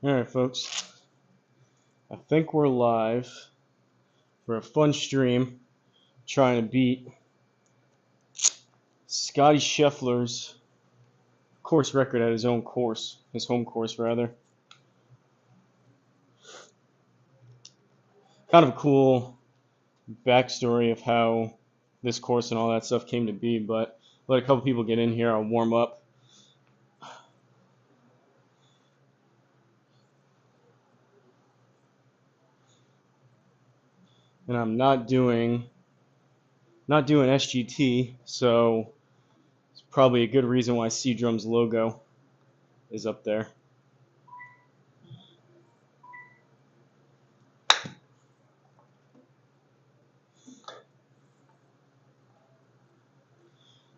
Alright, folks. I think we're live for a fun stream trying to beat Scottie Scheffler's course record at his home course, rather. Kind of a cool backstory of how this course and all that stuff came to be, but let a couple people get in here. I'll warm up. And I'm not doing SGT, so it's probably a good reason why CDrum's logo is up there.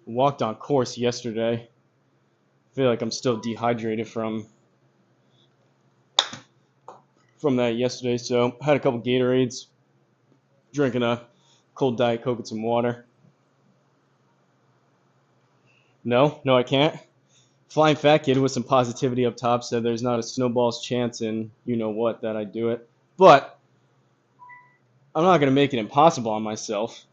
Walked on course yesterday. I feel like I'm still dehydrated from that yesterday, so had a couple Gatorades, drinking a cold Diet Coke and some water. No, I can't. Flying Fat Kid with some positivity up top said there's not a snowball's chance in you know what that I do it. But I'm not going to make it impossible on myself.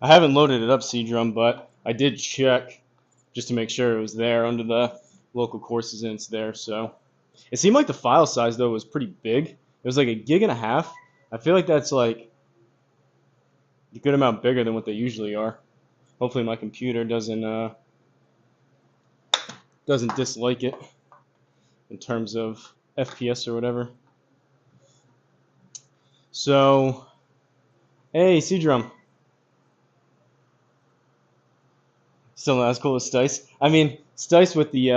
I haven't loaded it up, CDrum, but I did check just to make sure it was there under the local courses, and it's there. So it seemed like the file size though was pretty big. It was like 1.5 gigs. I feel like that's like a good amount bigger than what they usually are. Hopefully my computer doesn't dislike it in terms of FPS or whatever. So, hey, CDrum. Still not as cool as Stice. I mean, Stice with the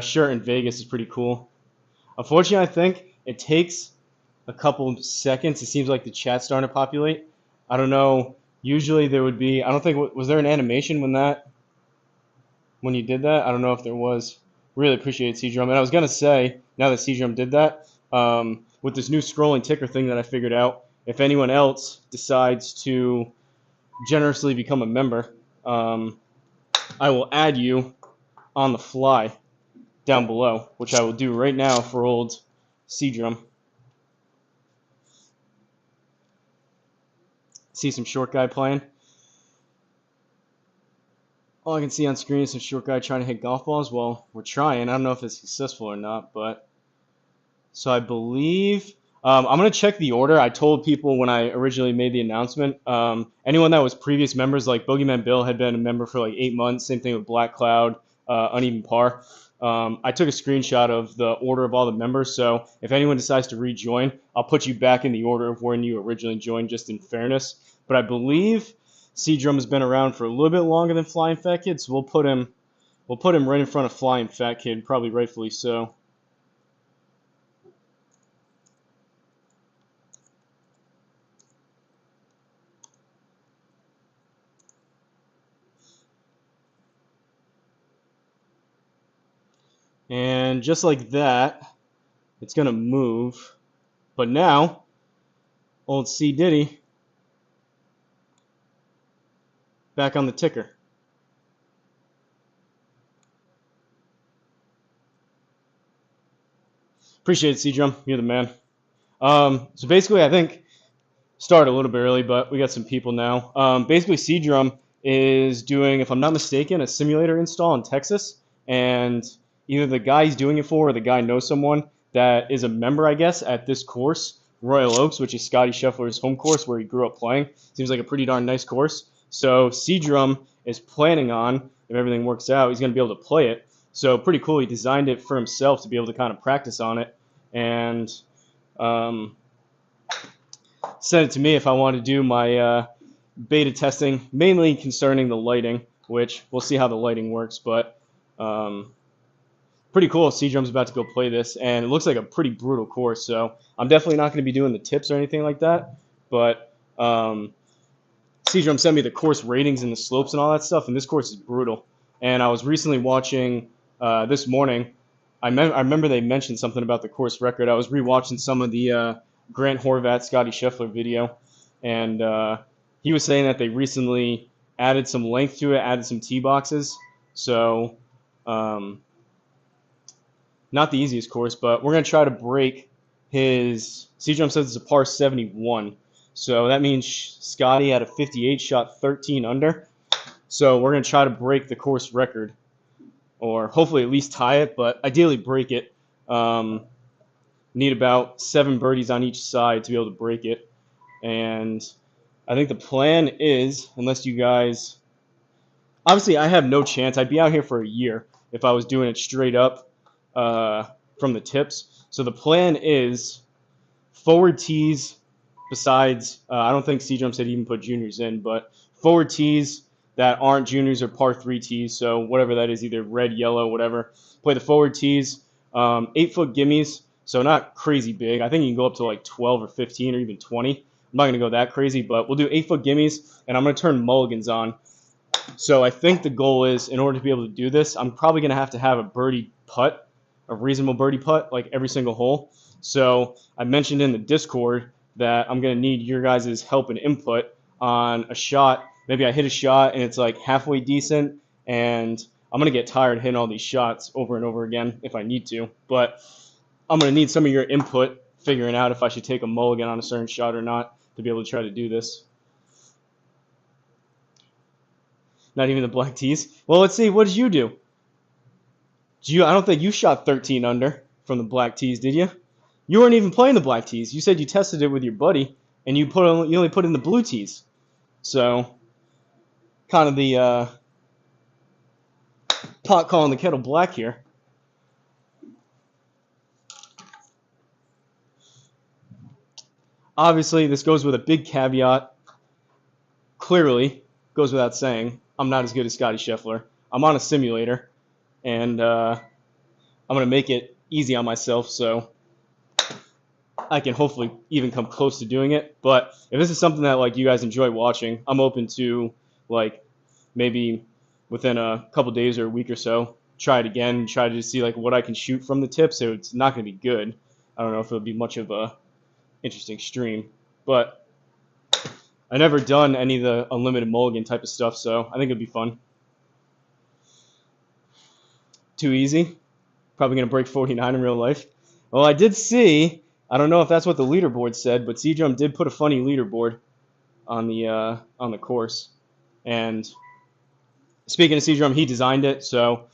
shirt in Vegas is pretty cool. Unfortunately, I think it takes a couple seconds. It seems like the chat's starting to populate. I don't know. Usually there would be. I don't think was there an animation when you did that. I don't know if there was. Really appreciate CDrum. And I was gonna say, now that CDrum did that, with this new scrolling ticker thing that I figured out, if anyone else decides to generously become a member, I will add you on the fly down below, which I will do right now for old CDrum. See some short guy playing. All I can see on screen is some short guy trying to hit golf balls. Well, we're trying. I don't know if it's successful or not, but so I believe I'm gonna check the order. I told people when I originally made the announcement. Anyone that was previous members, like Boogeyman Bill, had been a member for like 8 months. Same thing with Black Cloud, Uneven Par. I took a screenshot of the order of all the members. So if anyone decides to rejoin, I'll put you back in the order of when you originally joined, just in fairness. But I believe CDrum has been around for a little bit longer than Flying Fat Kid, so we'll put him right in front of Flying Fat Kid, probably rightfully so. And just like that, it's going to move. But now, old C. Diddy back on the ticker. Appreciate it, C-Drum. You're the man. So basically, I think, start a little bit early, but we got some people now. Basically, C-Drum is doing, if I'm not mistaken, a simulator install in Texas. And either the guy he's doing it for or the guy knows someone that is a member, I guess, at this course, Royal Oaks, which is Scottie Scheffler's home course where he grew up playing. Seems like a pretty darn nice course. So C-Drum is planning on, if everything works out, he's going to be able to play it. So pretty cool. He designed it for himself to be able to kind of practice on it. And sent it to me if I want to do my beta testing, mainly concerning the lighting, which we'll see how the lighting works. But pretty cool. C-Drum's about to go play this, and it looks like a pretty brutal course. So I'm definitely not going to be doing the tips or anything like that. But C-Drum sent me the course ratings and the slopes and all that stuff, and this course is brutal. And I was recently watching this morning I remember they mentioned something about the course record. I was rewatching some of the Grant Horvat, Scottie Scheffler video, and he was saying that they recently added some length to it, added some tee boxes. So, um, not the easiest course, but we're going to try to break his. CDrum says it's a par 71. So that means Scottie had a 58, shot 13 under. So we're going to try to break the course record, or hopefully at least tie it, but ideally break it. Need about 7 birdies on each side to be able to break it. And I think the plan is, unless you guys. Obviously, I have no chance. I'd be out here for a year if I was doing it straight up from the tips. So the plan is forward tees. Besides, I don't think CDrum said even put juniors in, but forward tees that aren't juniors or par 3 tees. So whatever that is, either red, yellow, whatever. Play the forward tees. 8-foot gimmies. So not crazy big. I think you can go up to like 12 or 15 or even 20. I'm not going to go that crazy, but we'll do 8-foot gimmies, and I'm going to turn mulligans on. So I think the goal is, in order to be able to do this, I'm probably going to have a birdie putt, a reasonable birdie putt, like every single hole. So I mentioned in the Discord that I'm going to need your guys' help and input on a shot. Maybe I hit a shot and it's like halfway decent, and I'm going to get tired hitting all these shots over and over again if I need to. But I'm going to need some of your input figuring out if I should take a mulligan on a certain shot or not to be able to try to do this. Not even the black tees. Well, let's see. What did you do? I don't think you shot 13 under from the black tees, did you? You weren't even playing the black tees. You said you tested it with your buddy, and you only put in the blue tees. So, kind of the pot calling the kettle black here. Obviously, this goes with a big caveat. Clearly, goes without saying, I'm not as good as Scottie Scheffler. I'm on a simulator, and I'm going to make it easy on myself so I can hopefully even come close to doing it. But if this is something that like you guys enjoy watching, I'm open to like maybe within a couple days or a week or so, try it again, try to see like what I can shoot from the tip. So it's not going to be good. I don't know if it'll be much of a interesting stream, but I never done any of the unlimited mulligan type of stuff, so I think it'd be fun. Too easy. Probably going to break 49 in real life. Well, I did see, I don't know if that's what the leaderboard said, but CDrum did put a funny leaderboard on the course. And speaking of CDrum, he designed it, so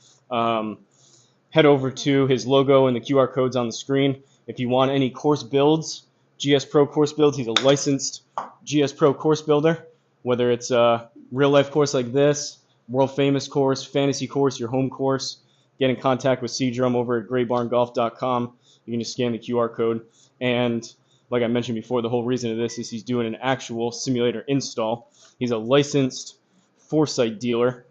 head over to his logo and the QR codes on the screen. If you want any course builds, GSPro course builds, he's a licensed GSPro course builder, whether it's a real-life course like this, world-famous course, fantasy course, your home course. Get in contact with CDrum over at graybarngolf.com. You can just scan the QR code. And like I mentioned before, the whole reason of this is he's doing an actual simulator install. He's a licensed Foresight dealer,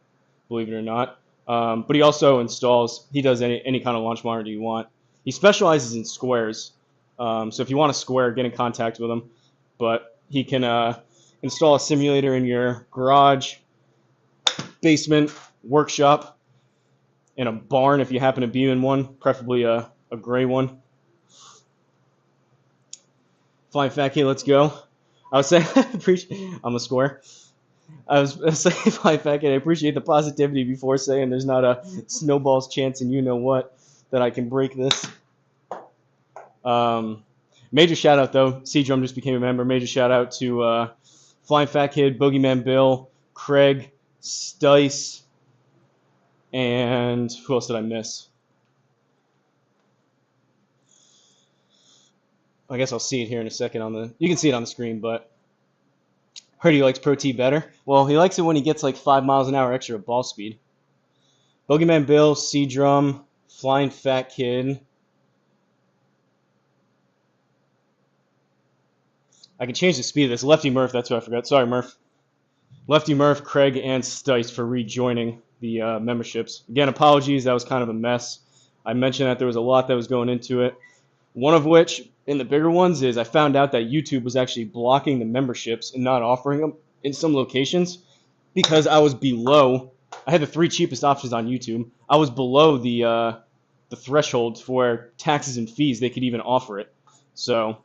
believe it or not. But he also installs, he does any kind of launch monitor you want. He specializes in squares. So if you want a square, get in contact with him. But he can install a simulator in your garage, basement, workshop, in a barn if you happen to be in one, preferably a gray one. Flying Fat Kid, let's go. I was saying, I'm a square. I was saying, Flying Fat Kid, I appreciate the positivity before saying there's not a snowball's chance and you know what that I can break this. Major shout out though, CDrum just became a member. Major shout out to Flying Fat Kid, Boogeyman Bill, Craig, Stice, and who else did I miss? I guess I'll see it here in a second you can see it on the screen, but heard he likes Pro T better. Well, he likes it when he gets like 5 miles an hour extra ball speed. Boogeyman Bill, CDrum, Flying Fat Kid. I can change the speed of this. Lefty Murph, that's what I forgot. Sorry, Murph. Lefty Murph, Craig, and Stice for rejoining the memberships. Again, apologies. That was kind of a mess. I mentioned that there was a lot that was going into it. One of which, in the bigger ones, is I found out that YouTube was actually blocking the memberships and not offering them in some locations because I was below. I had the 3 cheapest options on YouTube. I was below the the threshold for taxes and fees they could even offer it. So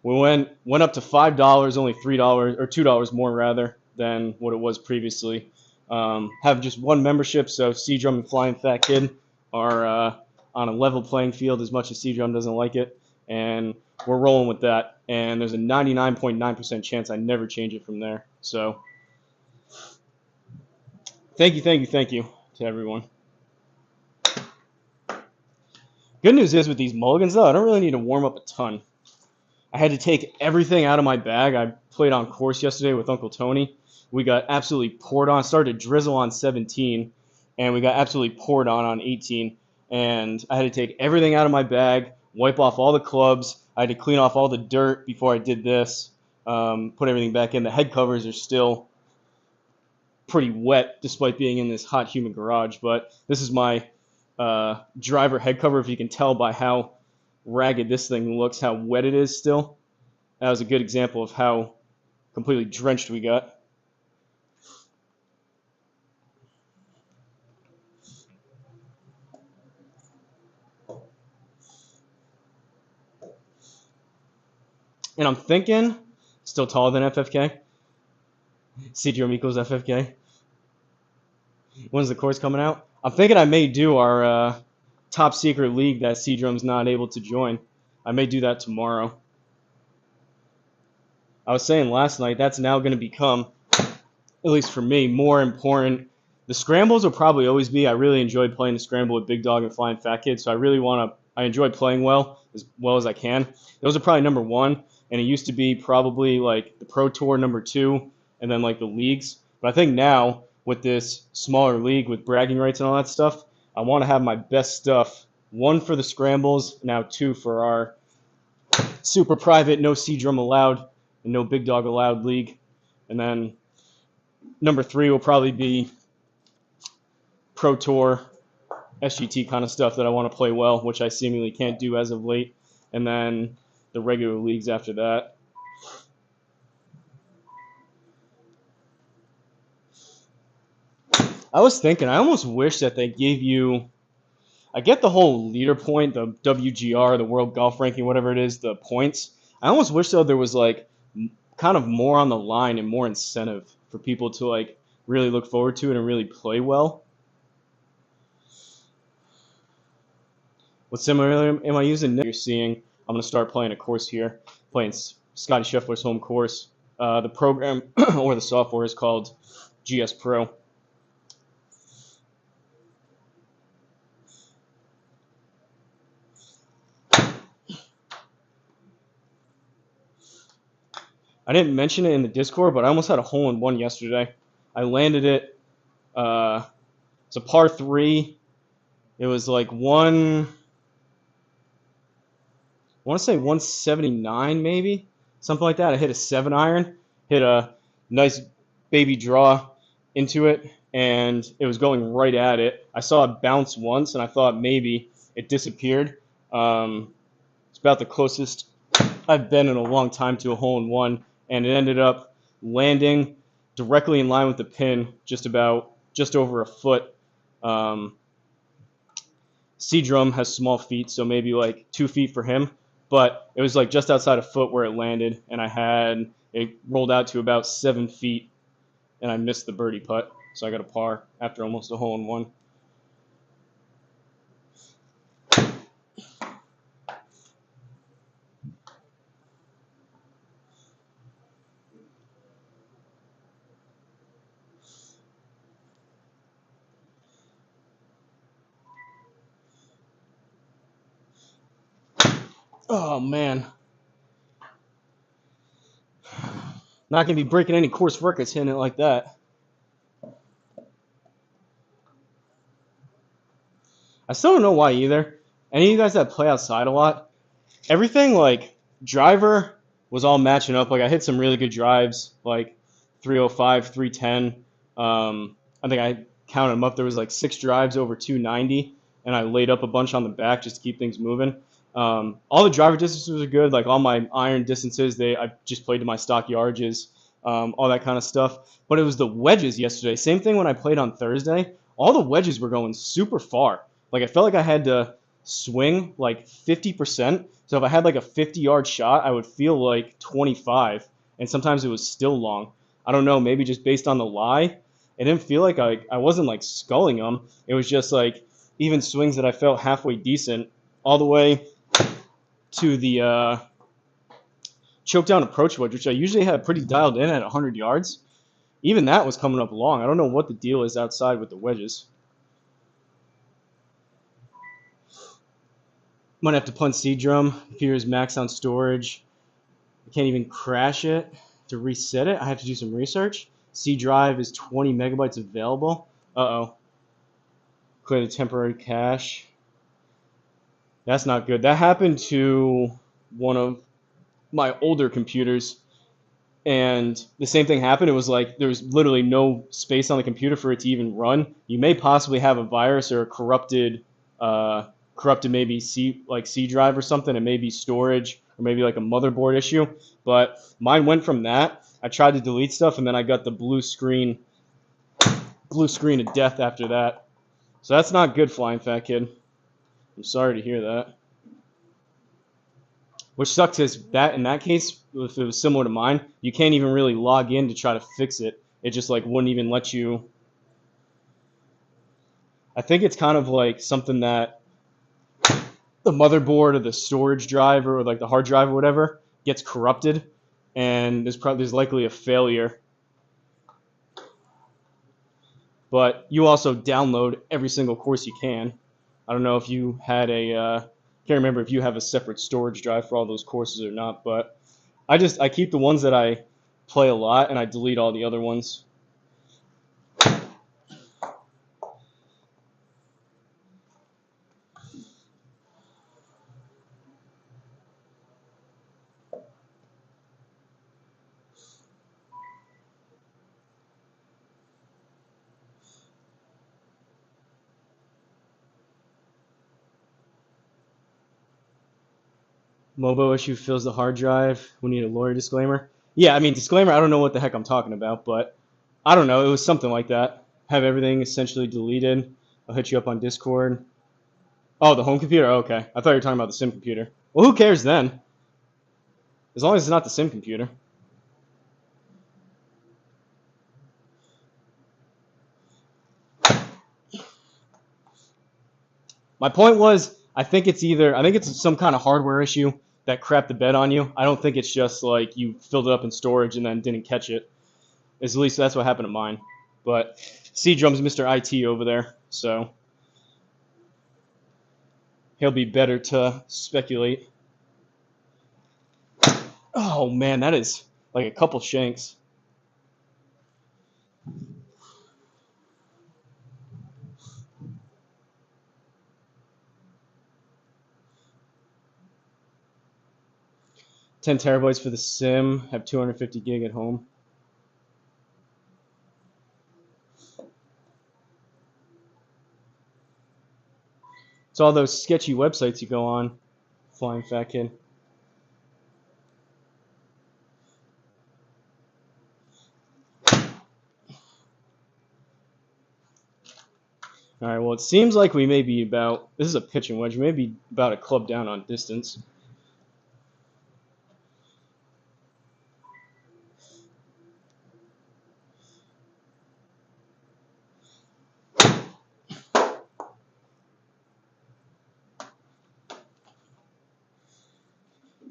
we went up to $5, only $3 or $2 more rather than what it was previously. Have just one membership, so CDrum and Flying Fat Kid are on a level playing field as much as CDrum doesn't like it, and we're rolling with that. And there's a 99.9% chance I never change it from there. So thank you to everyone. Good news is with these mulligans though, I don't really need to warm up a ton. I had to take everything out of my bag. I played on course yesterday with Uncle Tony. We got absolutely poured on. Started to drizzle on 17, and we got absolutely poured on 18. And I had to take everything out of my bag, wipe off all the clubs. I had to clean off all the dirt before I did this. Put everything back in. The head covers are still pretty wet despite being in this hot, humid garage. But this is my driver head cover, if you can tell by how ragged this thing looks, how wet it is still. That was a good example of how completely drenched we got. And I'm thinking, still taller than FFK. CDrum equals FFK. When's the course coming out? I'm thinking I may do our top secret league that CDrum's not able to join. I may do that tomorrow. I was saying last night, that's now going to become, at least for me, more important. The scrambles will probably always be. I really enjoyed playing the scramble with Big Dog and Flying Fat Kid, so I enjoy playing well as I can. Those are probably number one, and it used to be probably like the Pro Tour number two, and then like the leagues. But I think now, with this smaller league with bragging rights and all that stuff, I want to have my best stuff. One for the scrambles, now two for our super private, no CDrum allowed, and no Big Dog allowed league. And then number three will probably be Pro Tour, SGT kind of stuff that I want to play well, which I seemingly can't do as of late. And then the regular leagues after that. I was thinking, I almost wish that they gave you, I get the whole leader point, the WGR, the World Golf Ranking, whatever it is, the points. I almost wish though there was like kind of more on the line and more incentive for people to like really look forward to it and really play well. What simulator am I using? You're seeing, I'm going to start playing a course here, playing Scottie Scheffler's home course. The program or the software is called GSPro. I didn't mention it in the Discord, but I almost had a hole-in-one yesterday. I landed it. It's a par 3. It was like I want to say 179 maybe, something like that. I hit a 7-iron, hit a nice baby draw into it, and it was going right at it. I saw it bounce once, and I thought maybe it disappeared. It's about the closest I've been in a long time to a hole-in-one, and it ended up landing directly in line with the pin, just over a foot. CDrum has small feet, so maybe like 2 feet for him, but it was like just outside a foot where it landed, and it rolled out to about 7 feet, and I missed the birdie putt, so I got a par after almost a hole-in-one. Oh, man. Not going to be breaking any course records hitting it like that. I still don't know why either. Any of you guys that play outside a lot, everything like driver was all matching up. Like I hit some really good drives, like 305, 310. I think I counted them up. There was like 6 drives over 290, and I laid up a bunch on the back just to keep things moving. All the driver distances are good. Like all my iron distances, I just played to my stock yardages, all that kind of stuff. But it was the wedges yesterday. Same thing when I played on Thursday. All the wedges were going super far. Like I felt like I had to swing like 50%. So if I had like a 50-yard shot, I would feel like 25, and sometimes it was still long. I don't know, maybe just based on the lie. It didn't feel like I wasn't like sculling them. It was just like even swings that I felt halfway decent, all the way to the choke down approach wedge, which I usually had pretty dialed in at 100 yards. Even that was coming up long. I don't know what the deal is outside with the wedges. Might have to punt CDrum. Computer's max on storage. I can't even crash it to reset it. I have to do some research. C drive is 20 megabytes available. Uh-oh. Clear the temporary cache. That's not good. That happened to one of my older computers, and the same thing happened. It was like there was literally no space on the computer for it to even run. You may possibly have a virus or a corrupted maybe C drive or something. It may be storage or maybe like a motherboard issue. But mine went from that. I tried to delete stuff, and then I got the blue screen of death after that. So that's not good, Flying Fat Kid. I'm sorry to hear that. Which sucks is that in that case, if it was similar to mine, you can't even really log in to try to fix it. It just like wouldn't even let you. I think it's kind of like something that the motherboard or the storage drive or like the hard drive or whatever gets corrupted, and there's likely a failure. But you also download every single course you can. I don't know if you had can't remember if you have a separate storage drive for all those courses or not, but I keep the ones that I play a lot, and I delete all the other ones. Mobo issue fills the hard drive. We need a lawyer disclaimer. Yeah, I mean, disclaimer, I don't know what the heck I'm talking about, but I don't know. It was something like that. Have everything essentially deleted. I'll hit you up on Discord. Oh, the home computer? Oh, okay. I thought you were talking about the sim computer. Well, who cares then? As long as it's not the sim computer. My point was, I think it's some kind of hardware issue that crapped the bed on you. I don't think it's just like you filled it up in storage and then didn't catch it. At least that's what happened to mine. But CDrum's Mr. IT over there, so he'll be better to speculate. Oh man, that is like a couple shanks. $10 TB for the sim. Have 250 gig at home. It's all those sketchy websites you go on, Flying Fat Kid. All right, well, it seems like we may be about, this is a pitching wedge, maybe about a club down on distance.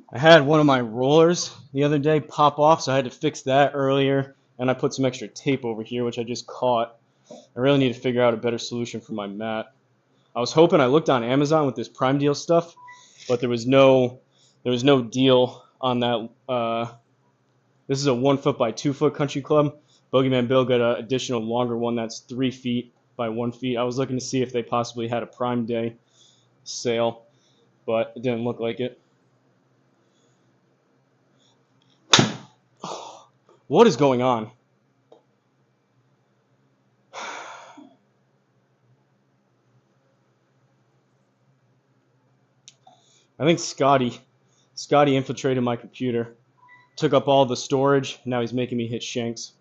I had one of my rollers the other day pop off, so I had to fix that earlier, and I put some extra tape over here, which I just caught. I really need to figure out a better solution for my mat. I was hoping, I looked on Amazon with this Prime Deal stuff, but there was no deal on that. This is a 1 foot by 2 foot country club. Bogeyman Bill got an additional longer one that's 3 feet by 1 feet. I was looking to see if they possibly had a Prime Day sale, but it didn't look like it. What is going on? I think Scottie infiltrated my computer, took up all the storage. Now he's making me hit shanks.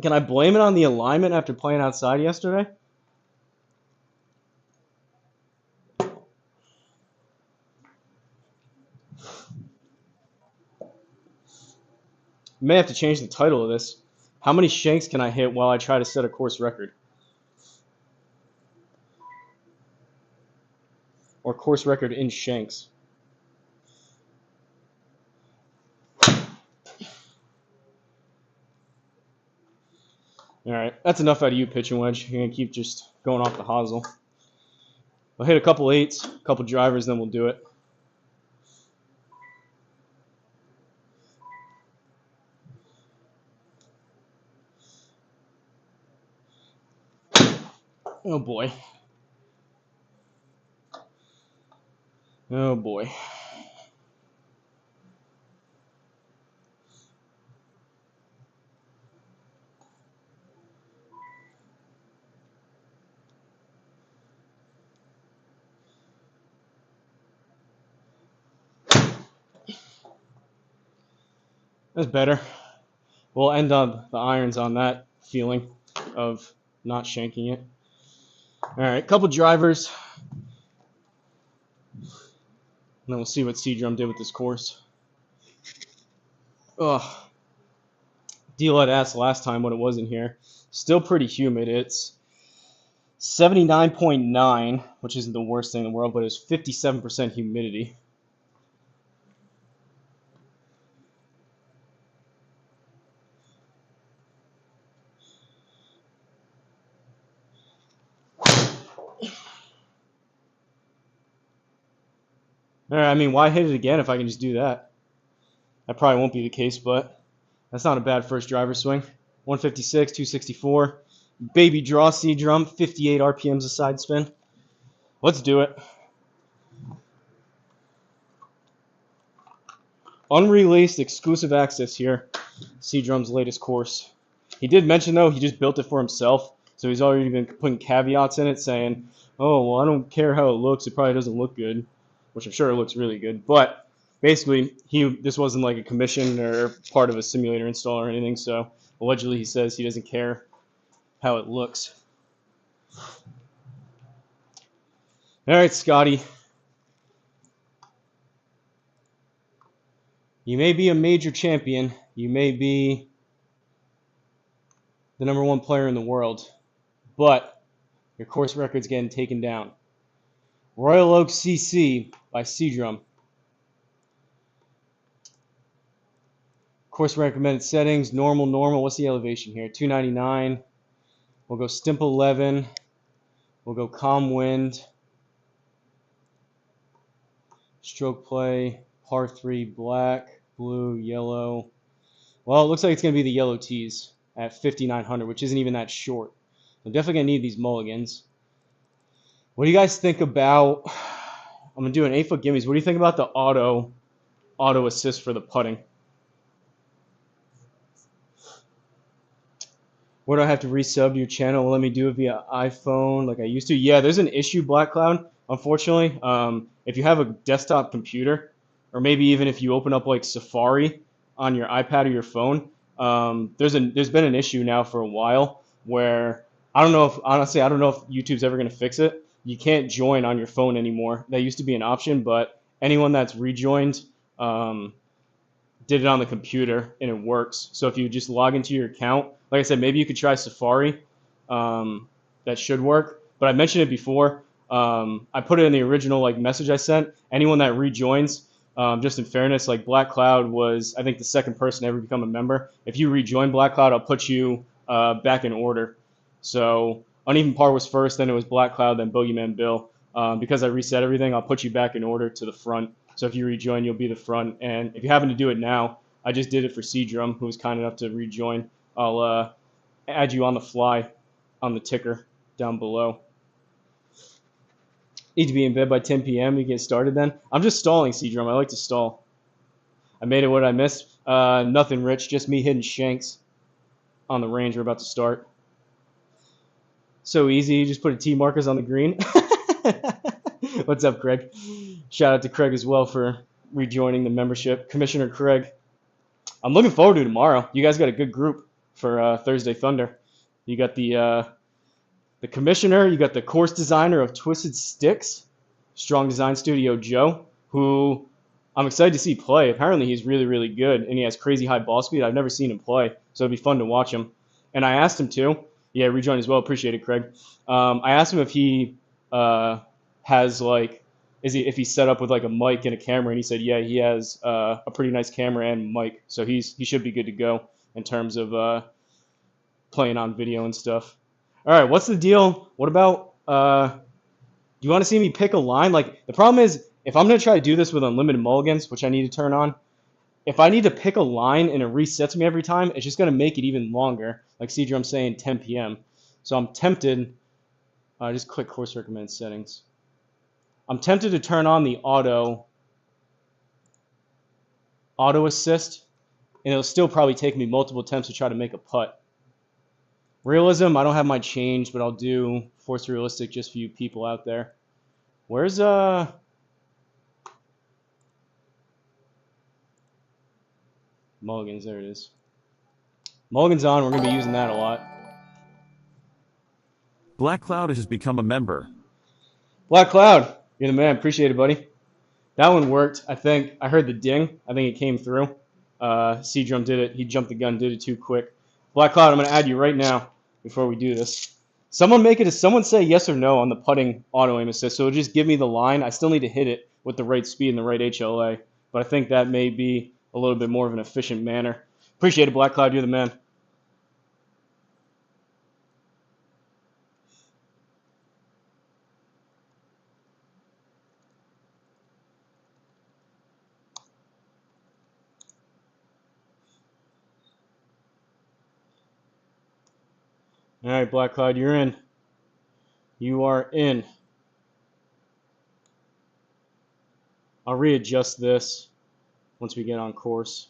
Can I blame it on the alignment after playing outside yesterday? May have to change the title of this. How many shanks can I hit while I try to set a course record? Or course record in shanks. All right, that's enough out of you, pitching wedge. You're going to keep just going off the hosel. I'll hit a couple eights, a couple drivers, then we'll do it. Oh, boy. Oh, boy. That's better. We'll end on the irons on that feeling of not shanking it. All right, couple drivers. And then we'll see what CDrum did with this course. Ugh. Deal I'd asked last time when it wasn't here. Still pretty humid. It's 79.9, which isn't the worst thing in the world, but it's 57% humidity. All right, I mean, why hit it again if I can just do that? That probably won't be the case, but that's not a bad first driver swing. 156, 264. Baby draw CDrum, 58 RPMs a side spin. Let's do it. Unreleased exclusive access here. CDrum's latest course. He did mention, though, he just built it for himself. So he's already been putting caveats in it saying, oh, well, I don't care how it looks. It probably doesn't look good, which I'm sure it looks really good. But basically, this wasn't like a commission or part of a simulator install or anything. So allegedly, he says he doesn't care how it looks. All right, Scotty. You may be a major champion. You may be the #1 player in the world. But your course record's getting taken down. Royal Oak CC by CDrum. Course recommended settings, normal. What's the elevation here? 299. We'll go Stimp 11. We'll go Calm Wind. Stroke play, par 3, black, blue, yellow. Well, it looks like it's going to be the yellow tees at 5,900, which isn't even that short. I'm definitely going to need these mulligans. What do you guys think about, I'm going to do an 8-foot gimmies. What do you think about the auto assist for the putting? Where do I have to resub your channel? Will let me do it via iPhone like I used to? Yeah, there's an issue, Black Cloud, unfortunately. If you have a desktop computer, or maybe even if you open up like Safari on your iPad or your phone, there's been an issue now for a while where I don't know if YouTube's ever going to fix it. You can't join on your phone anymore. That used to be an option, but anyone that's rejoined did it on the computer and it works. So if you just log into your account, like I said, maybe you could try Safari. That should work. But I mentioned it before. I put it in the original message I sent. Anyone that rejoins, just in fairness, like Black Cloud was, I think, the second person to ever become a member. If you rejoin Black Cloud, I'll put you back in order. So Uneven Par was first, then it was Black Cloud, then Bogeyman Bill. Because I reset everything, I'll put you back in order to the front. So if you rejoin, you'll be the front. And if you happen to do it now, I just did it for CDrum, who was kind enough to rejoin. I'll add you on the fly on the ticker down below. Need to be in bed by 10 p.m. You get started then. I'm just stalling, CDrum. I like to stall. I made it. What did I miss? Nothing, Rich. Just me hitting shanks on the range. We're about to start. So easy. You just put a T markers on the green. What's up, Craig? Shout out to Craig as well for rejoining the membership. Commissioner Craig. I'm looking forward to tomorrow. You guys got a good group. for Thursday Thunder. You got the commissioner, you got the course designer of Twisted Sticks, Strong Design Studio Joe, who I'm excited to see play. Apparently he's really, really good, and he has crazy high ball speed. I've never seen him play, so it'd be fun to watch him. And I asked him to. Yeah, rejoin as well. Appreciate it, Craig. I asked him if he has like, if he's set up with like a mic and a camera, and he said, yeah, he has a pretty nice camera and mic, so he should be good to go in terms of playing on video and stuff. All right, what's the deal? What about do you want to see me pick a line? Like, the problem is, if I'm going to try to do this with unlimited mulligans, which I need to turn on, if I need to pick a line and it resets me every time, it's just going to make it even longer. Like CDrum saying 10 p.m. So I'm tempted. Just click course recommended settings. I'm tempted to turn on the auto assist, and it'll still probably take me multiple attempts to try to make a putt. Realism, I don't have my change, but I'll do force realistic just for you people out there. Where's mulligans? There it is. Mulligans on. We're gonna be using that a lot. Black Cloud has become a member. Black Cloud, you're the man. Appreciate it, buddy. That one worked. I think I heard the ding. I think it came through. CDrum did it. He jumped the gun, did it too quick. Black Cloud, I'm gonna add you right now before we do this. Someone say yes or no on the putting auto aim assist. So it'll just give me the line. I still need to hit it with the right speed and the right HLA, but I think that may be a little bit more of an efficient manner. Appreciate it, Black Cloud. You're the man. All right, Black Cloud, you're in. You are in. I'll readjust this once we get on course.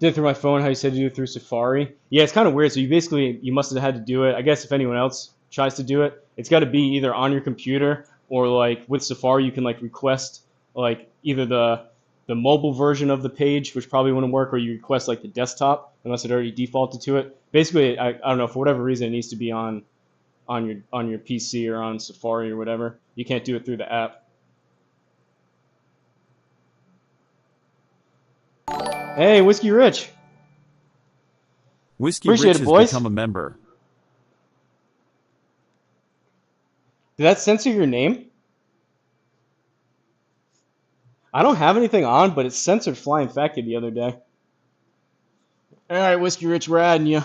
Did it through my phone, how you said to do it through Safari. Yeah, it's kind of weird. So you must have had to do it. I guess if anyone else tries to do it, it's got to be either on your computer or like with Safari you can like request like either the mobile version of the page, which probably wouldn't work, or you request like the desktop unless it already defaulted to it. Basically, I don't know, for whatever reason it needs to be on your PC or on Safari or whatever. You can't do it through the app. Hey, Whiskey Rich. Whiskey Appreciate Rich it, has boys. become a member. Did that censor your name? I don't have anything on, but it censored Flying Fat Kid the other day. All right, Whiskey Rich, we're adding you.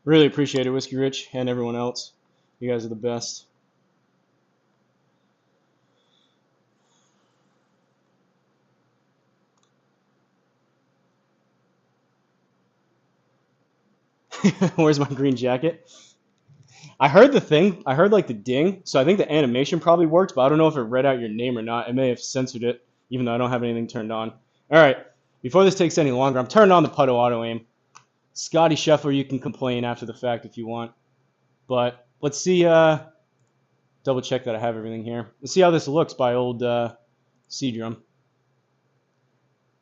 Really appreciate it, Whiskey Rich, and everyone else. You guys are the best. Where's my green jacket? I heard the thing. I heard like the ding, so I think the animation probably worked, but I don't know if it read out your name or not. It may have censored it, even though I don't have anything turned on. All right, before this takes any longer, I'm turning on the Putt auto aim. Scottie Scheffler, you can complain after the fact if you want, but let's see. Double check that I have everything here. Let's see how this looks by old CDrum.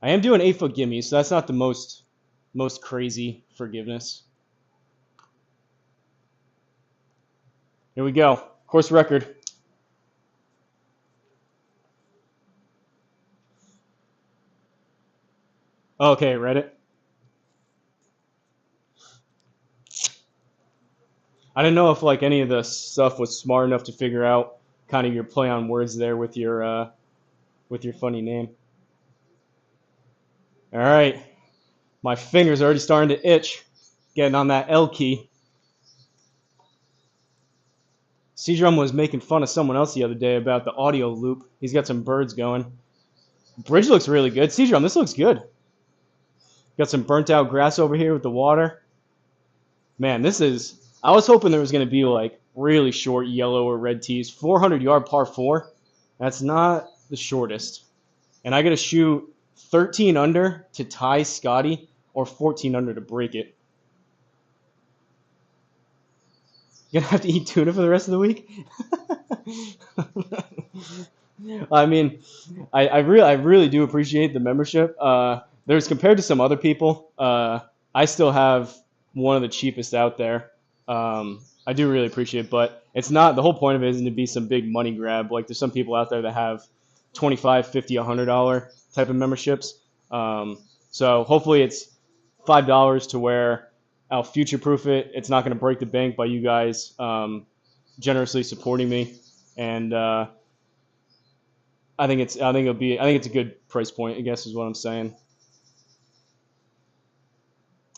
I am doing 8-foot gimmies, so that's not the most crazy forgiveness. Here we go. Course record. Okay, read it. I didn't know if like any of the stuff was smart enough to figure out kind of your play on words there with your funny name. All right, my fingers are already starting to itch, getting on that L key. CDrum was making fun of someone else the other day about the audio loop. He's got some birds going. Bridge looks really good. CDrum, this looks good. Got some burnt out grass over here with the water. Man, this is. I was hoping there was going to be like really short yellow or red tees. 400-yard par four. That's not the shortest. And I got to shoot 13 under to tie Scottie or 14 under to break it. You're gonna have to eat tuna for the rest of the week. I mean, I really do appreciate the membership. There's compared to some other people, I still have one of the cheapest out there. I do really appreciate it, but it's not the whole point of it isn't to be some big money grab. Like there's some people out there that have 25, 50, $100 type of memberships. So hopefully it's $5 to where I'll future proof it. It's not going to break the bank by you guys generously supporting me, and I think it's a good price point, I guess is what I'm saying.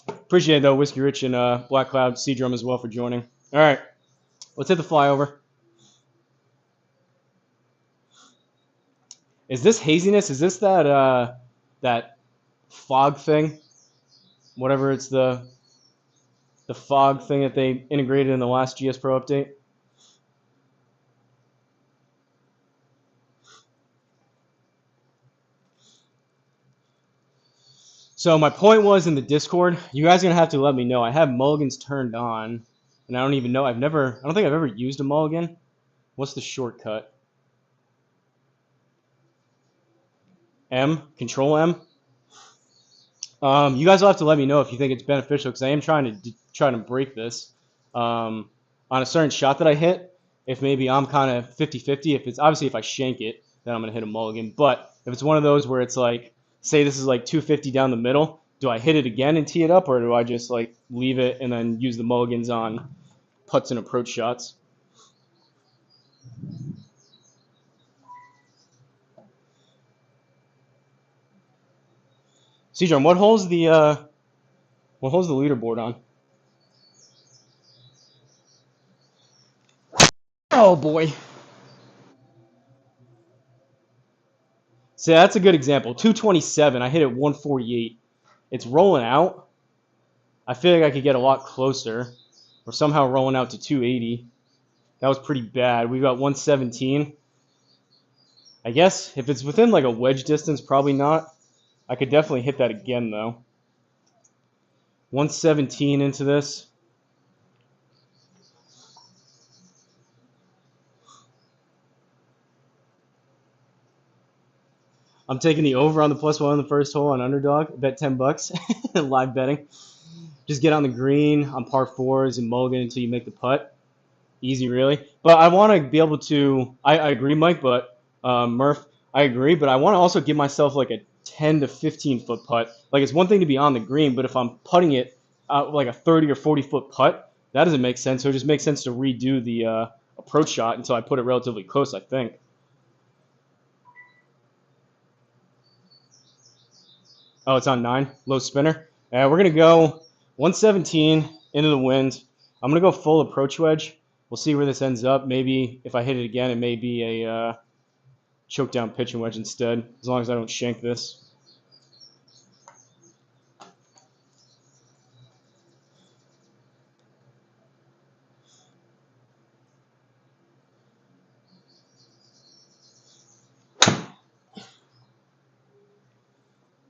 Appreciate it though, Whiskey Rich and Black Cloud, CDrum as well for joining. All right, let's hit the flyover. Is this haziness? Is this that fog thing? Whatever it's the fog thing that they integrated in the last GSPro update. So my point was in the Discord, you guys are gonna have to let me know. I have mulligans turned on, and I don't even know. I don't think I've ever used a mulligan. What's the shortcut? M, Control M. You guys will have to let me know if you think it's beneficial because I am trying to break this on a certain shot that I hit. If maybe I'm kind of 50-50, if it's obviously if I shank it, then I'm gonna hit a mulligan. But if it's one of those where it's like, say this is like 250 down the middle, do I hit it again and tee it up, or do I just like leave it and then use the mulligans on putts and approach shots? CJ, what hole's the leaderboard on? Oh boy. See, that's a good example. 227. I hit it 148. It's rolling out. I feel like I could get a lot closer, or somehow rolling out to 280. That was pretty bad. We got 117. I guess if it's within like a wedge distance, probably not. I could definitely hit that again though. 117 into this. I'm taking the over on the +1 on the first hole on underdog. Bet $10. Live betting. Just get on the green on par fours and mulligan until you make the putt. Easy, really. But I want to be able to. I agree, Mike. But Murph, I agree. But I want to also give myself like a 10 to 15 foot putt. Like it's one thing to be on the green, but if I'm putting it out like a 30 or 40 foot putt, that doesn't make sense. So it just makes sense to redo the approach shot until I put it relatively close, I think. Oh, it's on 9. Low spinner. We're going to go 117 into the wind. I'm going to go full approach wedge. We'll see where this ends up. Maybe if I hit it again, it may be a choke down pitching wedge instead, as long as I don't shank this.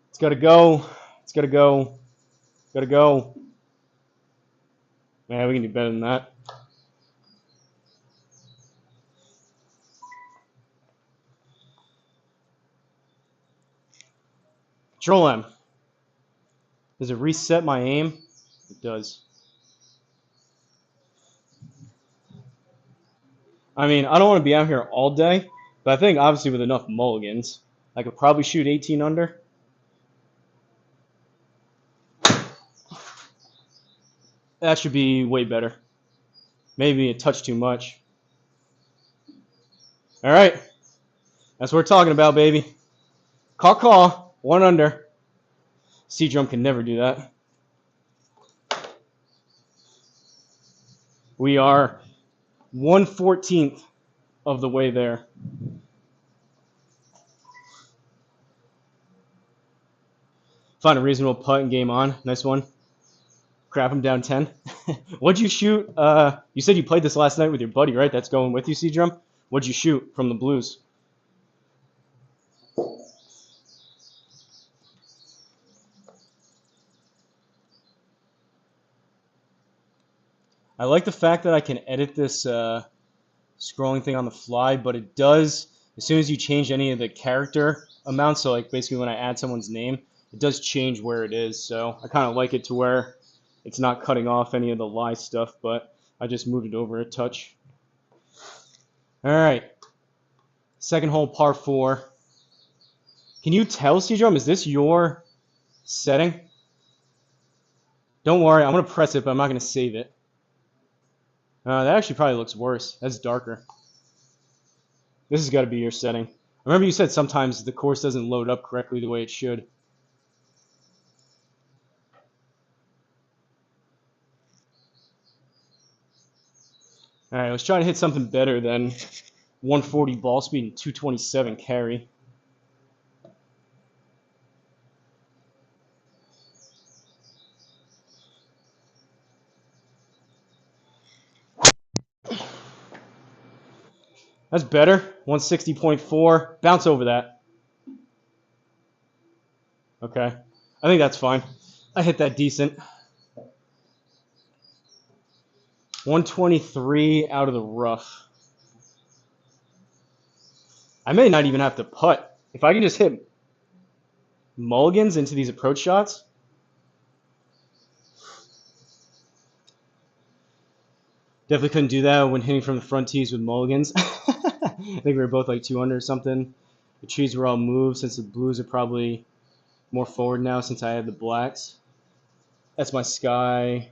It's got to go. It's got to go. Got to go. Man, we can do better than that. Control M. Does it reset my aim? It does. I mean, I don't want to be out here all day, but I think obviously with enough mulligans, I could probably shoot 18 under. That should be way better. Maybe a touch too much. All right. That's what we're talking about, baby. Call. 1 under. CDrum can never do that. We are 1/14th of the way there. Find a reasonable putt and game on. Nice one. Crap him down 10. What'd you shoot? You said you played this last night with your buddy, right? That's going with you, CDrum? What'd you shoot from the blues? I like the fact that I can edit this scrolling thing on the fly, but it does, as soon as you change any of the character amounts, so like basically when I add someone's name, it does change where it is. So I kind of like it to where it's not cutting off any of the live stuff, but I just moved it over a touch. All right, second hole, par 4. Can you tell, CDrum, is this your setting? Don't worry, I'm going to press it, but I'm not going to save it. That actually probably looks worse. That's darker. This has got to be your setting. I remember you said sometimes the course doesn't load up correctly the way it should. All right, let's try to hit something better than 140 ball speed and 227 carry. That's better. 160.4. Bounce over that. Okay. I think that's fine. I hit that decent. 123 out of the rough. I may not even have to putt. If I can just hit mulligans into these approach shots. Definitely couldn't do that when hitting from the front tees with mulligans. I think we were both like 200 or something. The trees were all moved since the blues are probably more forward now since I had the blacks. That's my sky.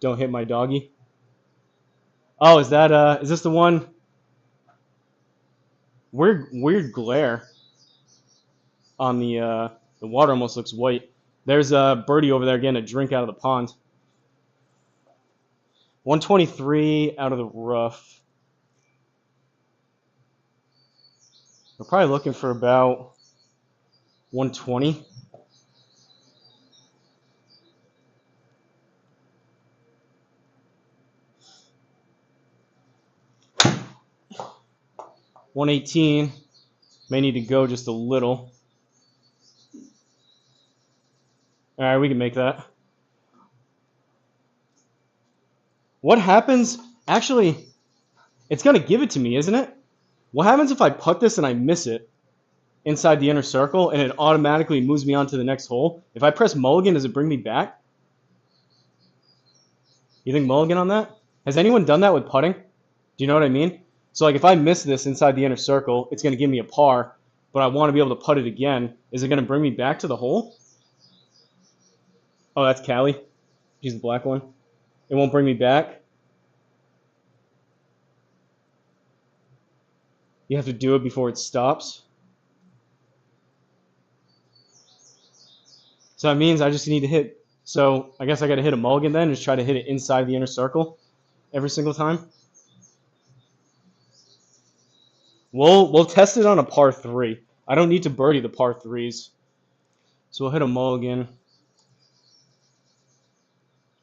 Don't hit my doggy. Oh, is this the one? Weird glare on the water almost looks white. There's a birdie over there getting a drink out of the pond. 123 out of the rough. We're probably looking for about 120. $118. May need to go just a little. All right, we can make that. What happens? Actually, it's going to give it to me, isn't it? What happens if I putt this and I miss it inside the inner circle and it automatically moves me on to the next hole? If I press mulligan, does it bring me back? You think mulligan on that? Has anyone done that with putting? Do you know what I mean? So like if I miss this inside the inner circle, it's going to give me a par, but I want to be able to putt it again. Is it going to bring me back to the hole? Oh, that's Callie. She's the black one. It won't bring me back. You have to do it before it stops. So that means I just need to hit. So I guess I got to hit a mulligan then, just try to hit it inside the inner circle every single time. We'll test it on a par 3. I don't need to birdie the par 3s. So we'll hit a mulligan.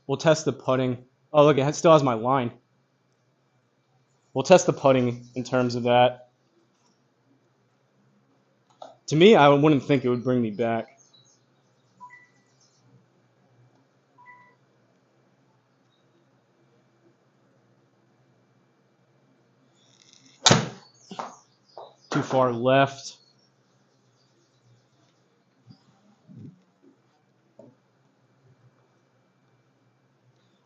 We'll test the putting. Oh, look, it still has my line. We'll test the putting in terms of that. To me, I wouldn't think it would bring me back. Too far left.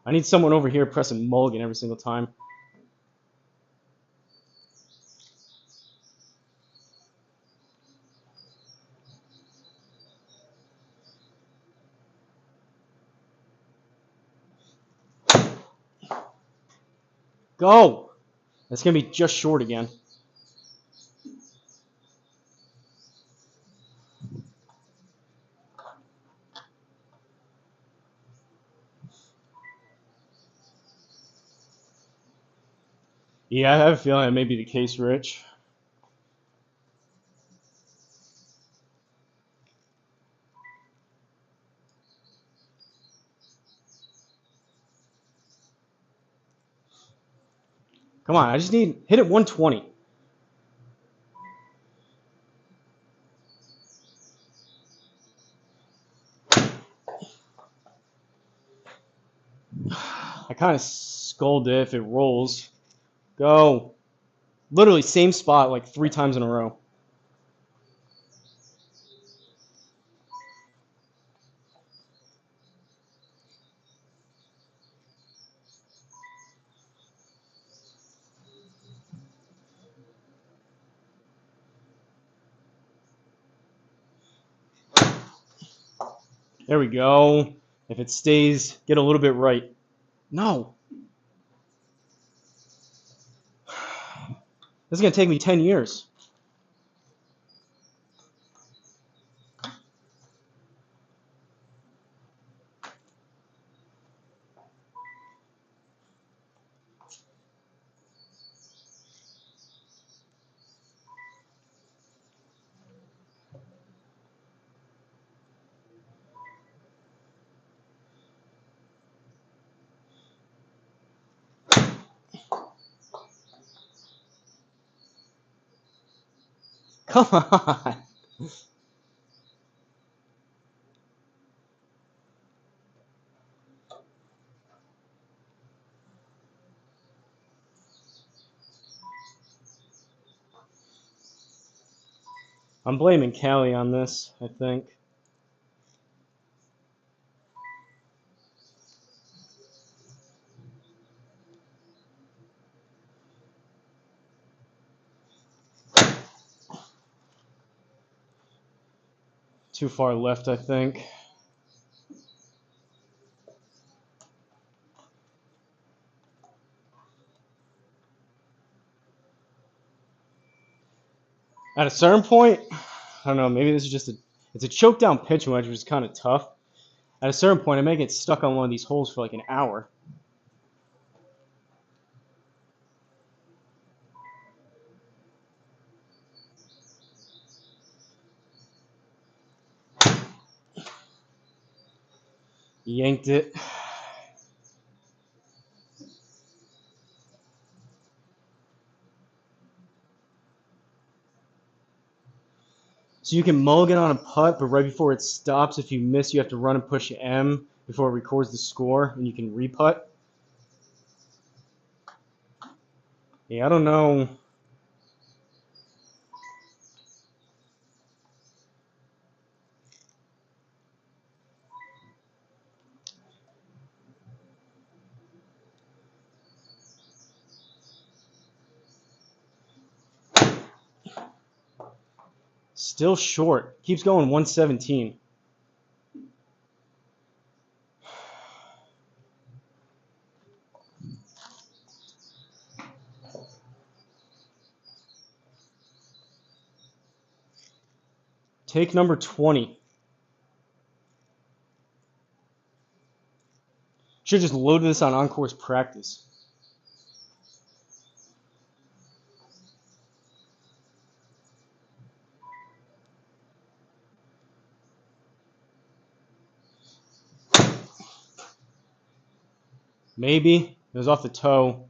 I need someone over here pressing mulligan every single time. Go! That's going to be just short again. Yeah, I have a feeling that may be the case, Rich. Come on, I just need hit it 120. I kind of scold it if it rolls. Go. Literally same spot like 3 times in a row. There we go. If it stays, get a little bit right. No. This is going to take me 10 years. Come on. I'm blaming Callie on this, I think. Too far left, I think. At a certain point, I don't know, maybe this is just it's a choke down pitch wedge, which is kind of tough. At a certain point, I may get stuck on one of these holes for like an hour. Yanked it. So you can mulligan on a putt, but right before it stops, if you miss, you have to run and push M before it records the score, and you can re-putt. Yeah, I don't know. Still short. Keeps going 117. Take number 20. Should just load this on on-course practice. Maybe. It was off the toe.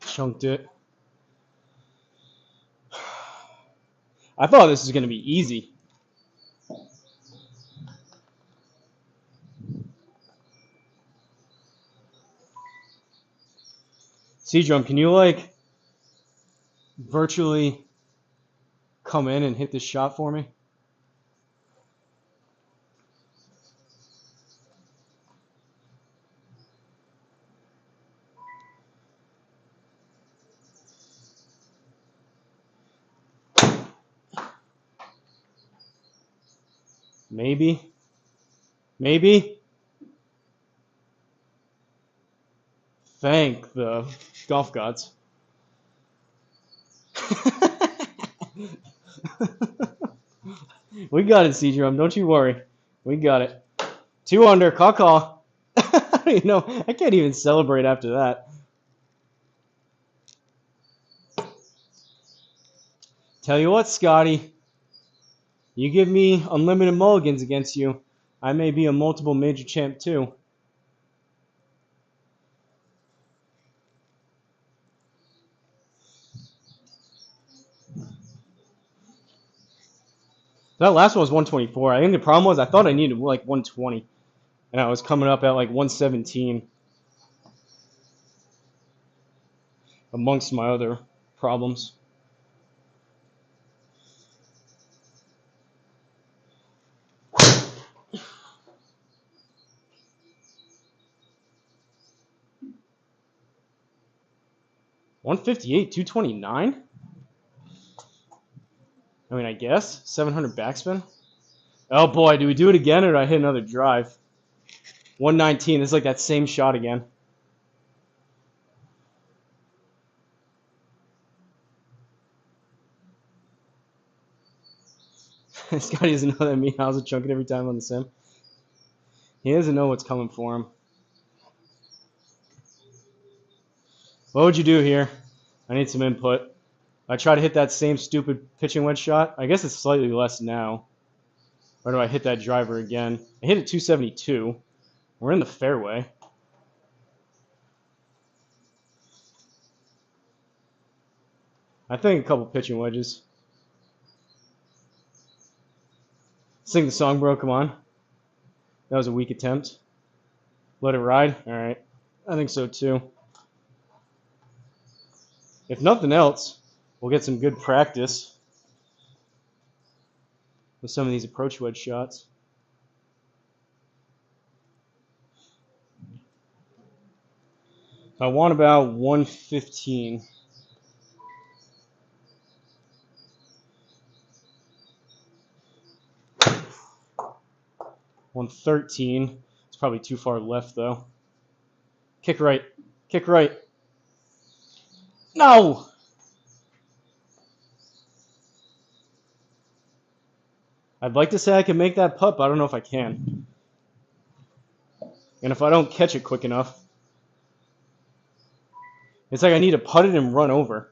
Chunked it. I thought this was going to be easy. CDrum, can you like virtually come in and hit this shot for me? Maybe. Maybe. Thank the golf gods. We got it, CDrum. Don't you worry. We got it. 2 under. Call. I don't even know. I can't even celebrate after that. Tell you what, Scotty. You give me unlimited mulligans against you, I may be a multiple major champ too. That last one was 124. I think the problem was I thought I needed like 120, and I was coming up at like 117 amongst my other problems. $158, $229. I mean, I guess 700 backspin. Oh boy, do we do it again or do I hit another drive? 119. It's like that same shot again. Scotty doesn't know that me how's it chunking every time on the sim. He doesn't know what's coming for him. What would you do here? I need some input. I try to hit that same stupid pitching wedge shot. I guess it's slightly less now. Or do I hit that driver again? I hit it 272. We're in the fairway. I think a couple pitching wedges. Sing the song, bro. Come on. That was a weak attempt. Let it ride. All right. I think so too. If nothing else, we'll get some good practice with some of these approach wedge shots. I want about 115. $113. It's probably too far left though. Kick right. Kick right. No! I'd like to say I can make that putt, but I don't know if I can. And if I don't catch it quick enough, it's like I need to putt it and run over.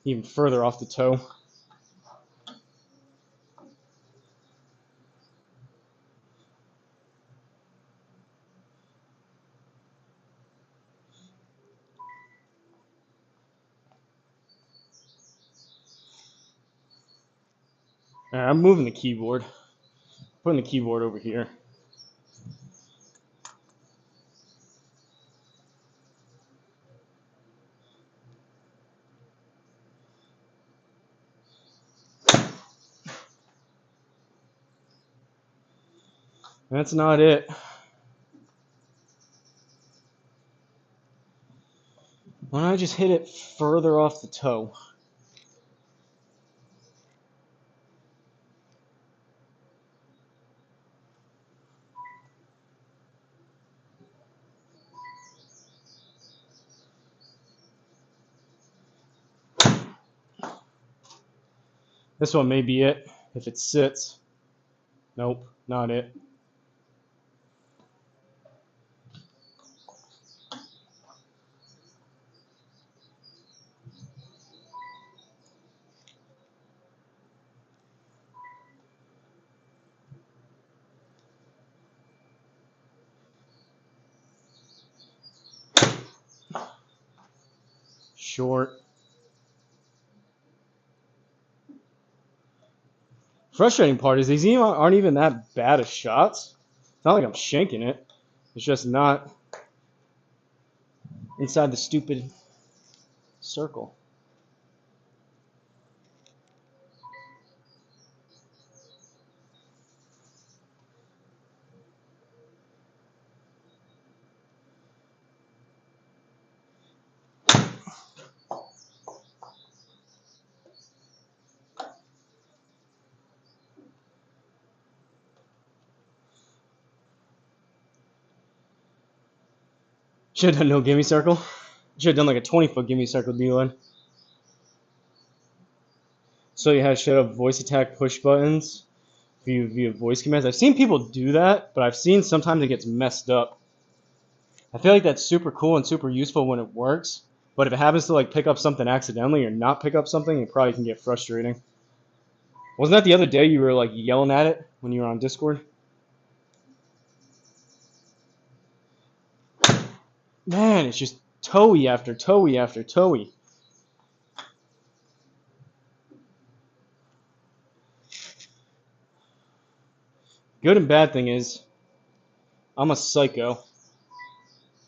Even further off the toe. All right, I'm moving the keyboard. Putting the keyboard over here. That's not it. Why don't I just hit it further off the toe? This one may be it if it sits. Nope, not it. Short. Frustrating part is these aren't even that bad of shots. It's not like I'm shanking it. It's just not inside the stupid circle. Should have done no gimme circle. Should have done like a 20-foot gimme circle D-line. So you had shut up voice attack push buttons via voice commands. I've seen people do that, but I've seen sometimes it gets messed up. I feel like that's super cool and super useful when it works, but if it happens to like pick up something accidentally or not pick up something, it probably can get frustrating. Wasn't that the other day you were like yelling at it when you were on Discord? Man, it's just toey after toey after toey. Good and bad thing is, I'm a psycho,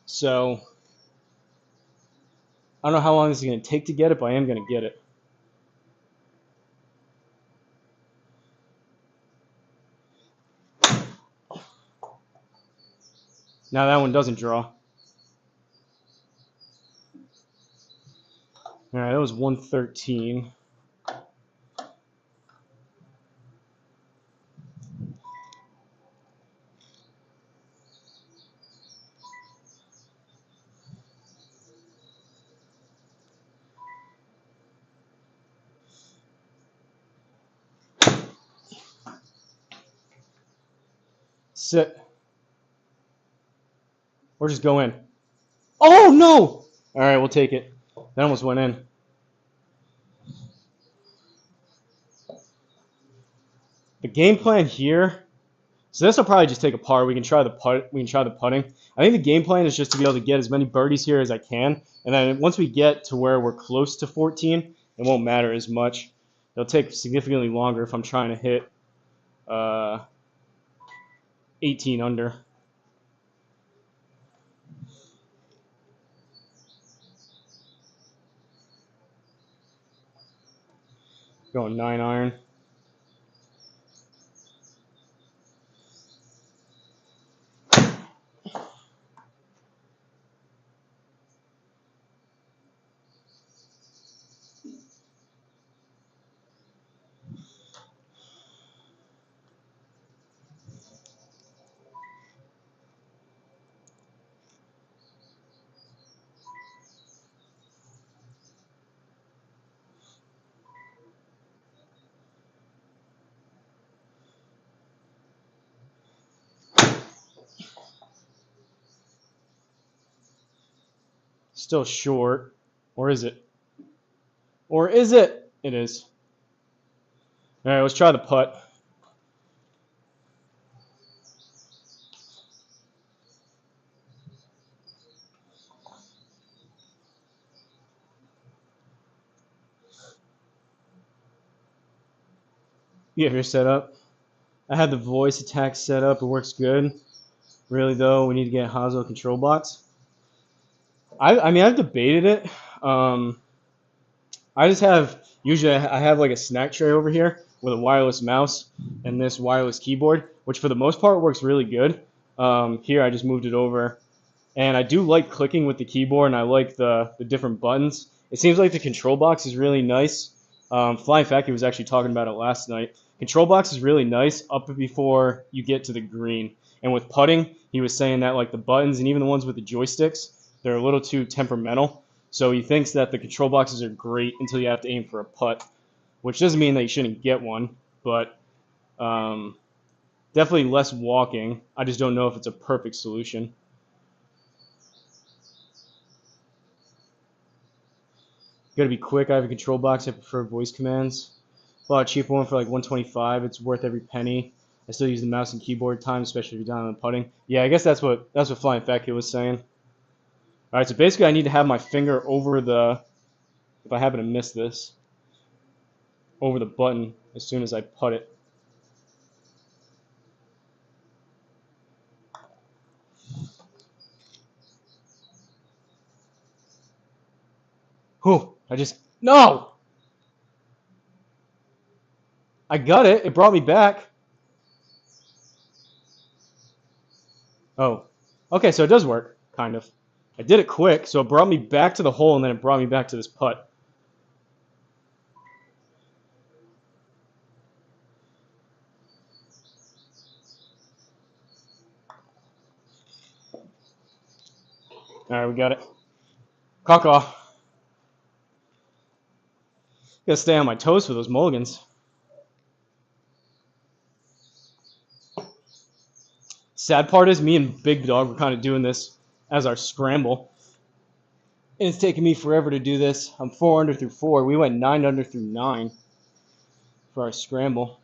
so I don't know how long this is going to take to get it, but I am going to get it. Now that one doesn't draw. Alright, that was 113. Sit. Or just go in. Oh, no! Alright, we'll take it. That almost went in. The game plan here, so this will probably just take a par. We can try the putt. We can try the putting. I think the game plan is just to be able to get as many birdies here as I can, and then once we get to where we're close to 14, it won't matter as much. It'll take significantly longer if I'm trying to hit 18 under. Going 9 iron. Still short. Or is it? Or is it? It is. All right, let's try the putt. You have your setup. I had the voice attack set up. It works good. Really, though, we need to get Hosel control box. I mean, I've debated it. I just have, usually I have like a snack tray over here with a wireless mouse and this wireless keyboard, which for the most part works really good. Here I just moved it over. And I do like clicking with the keyboard, and I like the different buttons. It seems like the control box is really nice. Flying Factory was actually talking about it last night. Control box is really nice up before you get to the green. And with putting, he was saying that like the buttons and even the ones with the joysticks, they're a little too temperamental. So he thinks that the control boxes are great until you have to aim for a putt, which doesn't mean that you shouldn't get one, but definitely less walking. I just don't know if it's a perfect solution. Got to be quick. I have a control box. I prefer voice commands. Bought a cheaper one for like 125. It's worth every penny. I still use the mouse and keyboard time, especially if you're down on the putting. Yeah, I guess that's what Flying Fat Kid was saying. All right, so basically I need to have my finger over the, if I happen to miss this, over the button as soon as I putt it. Whew, no! I got it. It brought me back. Oh, okay, so it does work, kind of. I did it quick, so it brought me back to the hole, and then it brought me back to this putt. All right, we got it. Caw. Gotta stay on my toes for those mulligans. Sad part is me and Big Dog were kind of doing this as our scramble. And it's taken me forever to do this. I'm 4 under through 4. We went 9 under through 9 for our scramble.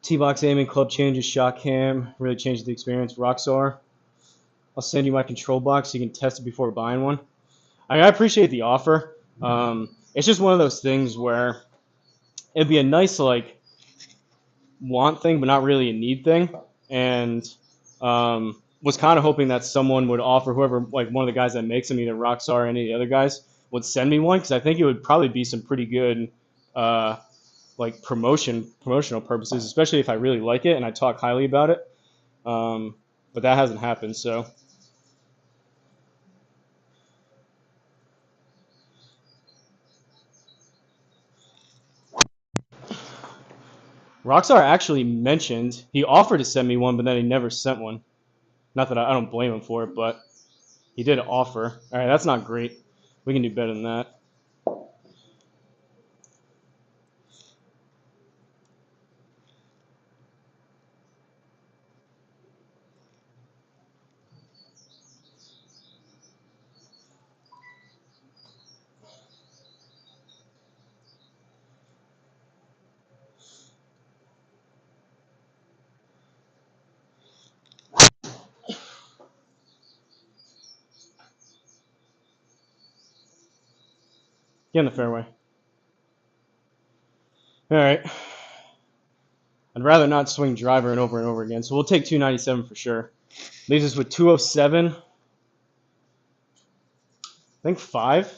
T-box aiming, club changes, shot cam, really changed the experience. Rockstar, I'll send you my control box so you can test it before buying one. I appreciate the offer. It's just one of those things where it'd be a nice want thing, but not really a need thing. And was kind of hoping that someone would offer, whoever, like one of the guys that makes them, either Rockstar or any of the other guys, would send me one, because I think it would probably be some pretty good promotional purposes, especially if I really like it and I talk highly about it. But that hasn't happened, so. Rockstar actually mentioned he offered to send me one, but then he never sent one. Not that I don't blame him for it, but he did offer. All right, that's not great. We can do better than that. Get in the fairway. All right. I'd rather not swing driver and over again, so we'll take 297 for sure. Leaves us with 207. I think 5.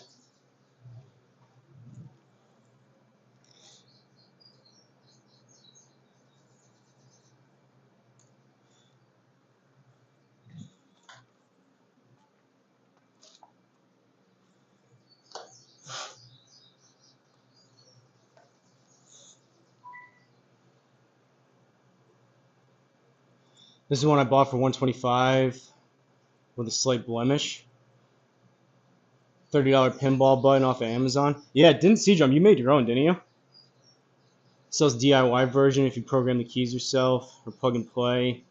This is one I bought for 125 with a slight blemish. $30 pinball button off of Amazon. Yeah, didn't CDrum. You made your own, didn't you? Sells DIY version if you program the keys yourself or plug and play.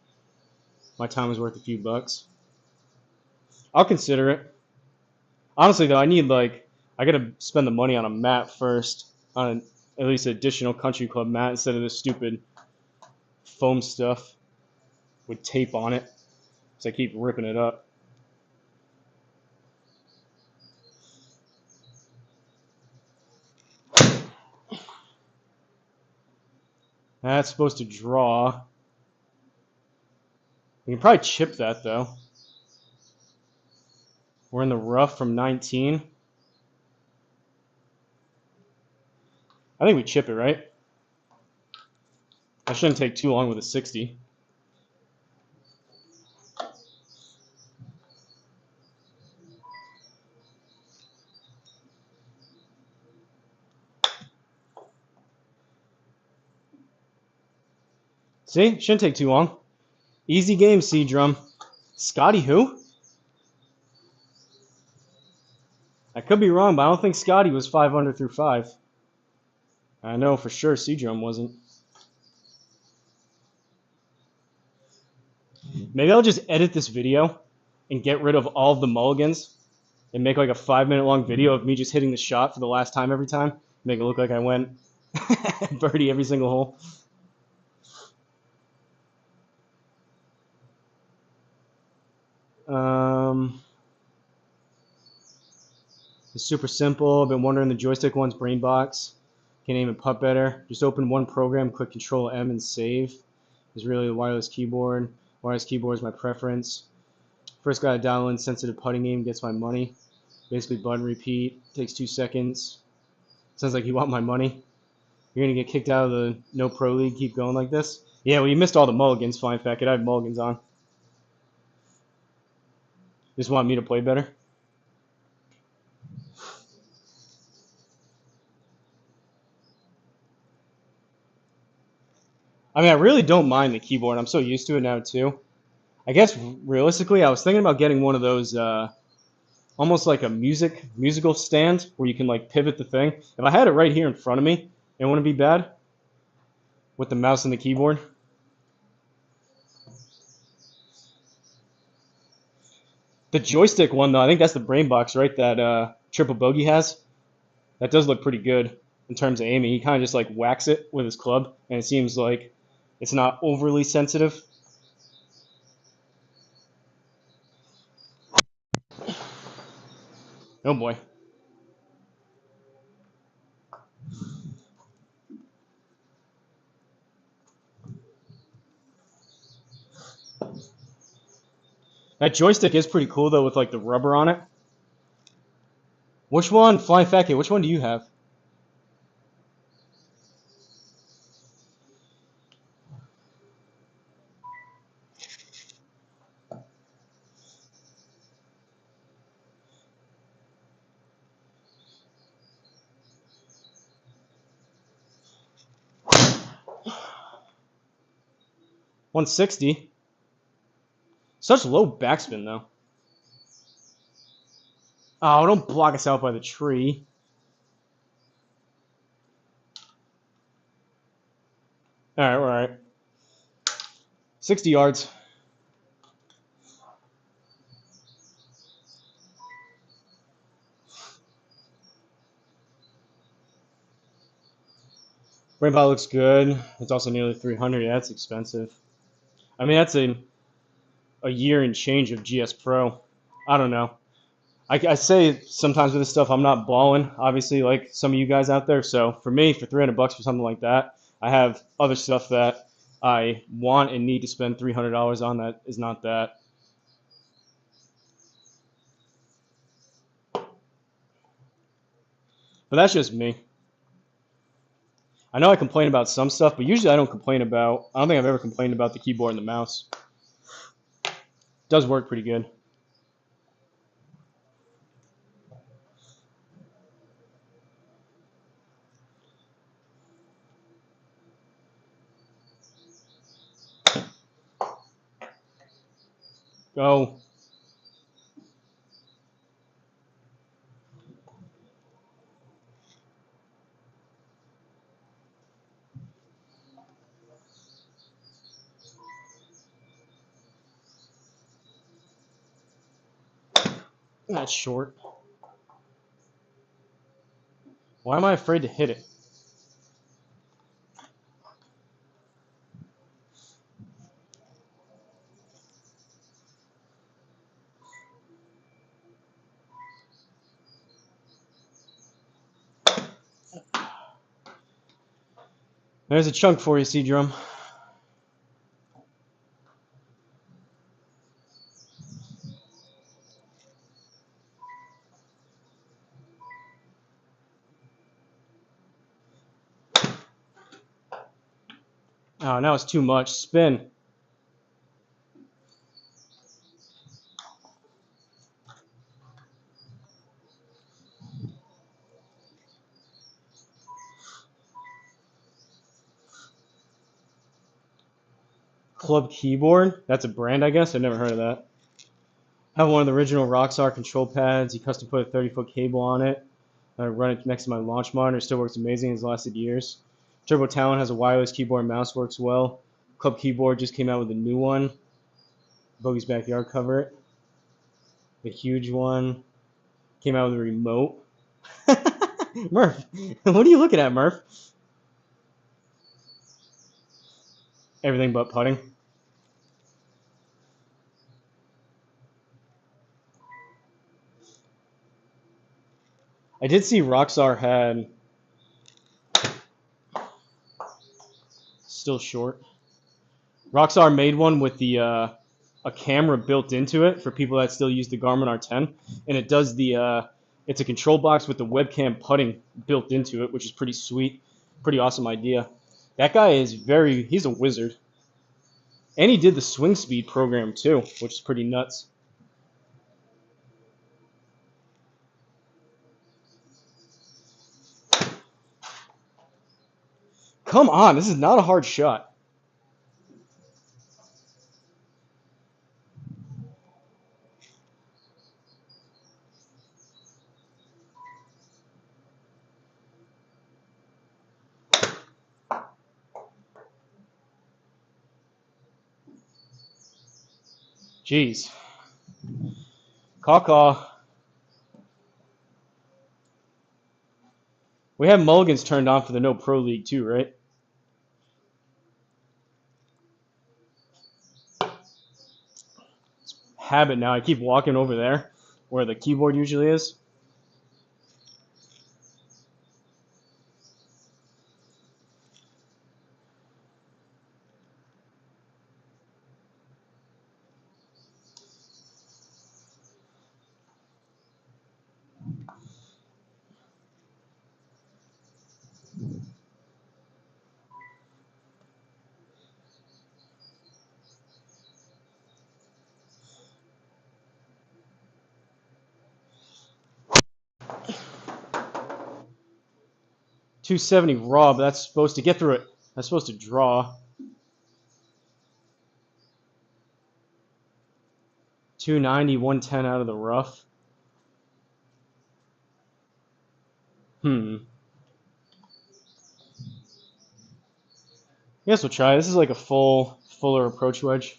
My time was worth a few bucks. I'll consider it. Honestly, though, I gotta spend the money on a mat first, on at least an additional country club mat instead of this stupid foam stuff with tape on it, so I keep ripping it up. That's supposed to draw. We can probably chip that, though. We're in the rough from 19. I think we chip it, right? That shouldn't take too long with a 60. See? Shouldn't take too long. Easy game, CDrum. Scottie who? I could be wrong, but I don't think Scottie was 5 under through 5. I know for sure CDrum wasn't. Maybe I'll just edit this video and get rid of all of the mulligans and make like a 5-minute long video of me just hitting the shot for the last time every time. Make it look like I went birdie every single hole. It's super simple. I've been wondering the joystick one's brain box. Can aim and putt better. Just open one program, click Control M and save. It's really a wireless keyboard. Wireless keyboard is my preference. First got to download sensitive putting game, gets my money. Basically button repeat, takes 2 seconds. Sounds like you want my money. You're gonna get kicked out of the no pro league. Keep going like this. Yeah, well, you missed all the mulligans. Flying fat kid. I have mulligans on. Just want me to play better. I mean, I really don't mind the keyboard. I'm so used to it now too. I guess realistically, I was thinking about getting one of those, almost like a musical stand where you can like pivot the thing. If I had it right here in front of me, it wouldn't be bad with the mouse and the keyboard. The joystick one though, I think that's the brain box, right? That Triple Bogey has. That does look pretty good in terms of aiming. He kind of just like whacks it with his club, and it seems like it's not overly sensitive. Oh boy. That joystick is pretty cool though with like the rubber on it. Which one, Flying Fat Kid, which one do you have? $160. Such low backspin though. Oh, don't block us out by the tree. All right. 60 yards. Rainbow looks good. It's also nearly 300. Yeah, that's expensive. I mean, that's a year and change of GSPro. I don't know. I say sometimes with this stuff, I'm not balling, obviously, like some of you guys out there. So for me, for $300 for something like that, I have other stuff that I want and need to spend $300 on that is not that. But that's just me. I know I complain about some stuff, but usually I don't think I've ever complained about the keyboard and the mouse. It does work pretty good. Go. That's short. Why am I afraid to hit it? There's a chunk for you, CDrum. Oh, now it's too much. Spin. Club keyboard. That's a brand, I guess. I've never heard of that. I have one of the original Rockstar control pads. He custom put a 30-foot cable on it. I run it next to my launch monitor. It still works amazing. It's lasted years. Turbo Talon has a wireless keyboard and mouse. Works well. Club keyboard just came out with a new one. Bogey's Backyard cover it. The huge one. Came out with a remote. Murph, what are you looking at, Murph? Everything but putting. I did see Rockstar had still short. Rockstar made one with the a camera built into it for people that still use the Garmin R10, and it does the it's a control box with the webcam putting built into it, which is pretty sweet. Pretty awesome idea. That guy is he's a wizard. And he did the swing speed program too, which is pretty nuts. Come on, this is not a hard shot. Jeez. Caw. We have mulligans turned on for the No Pro League too, right? Habit now. I keep walking over there where the keyboard usually is. .270 raw, but that's supposed to get through it. That's supposed to draw. 290, 110 out of the rough. I guess we'll try. This is like a fuller approach wedge.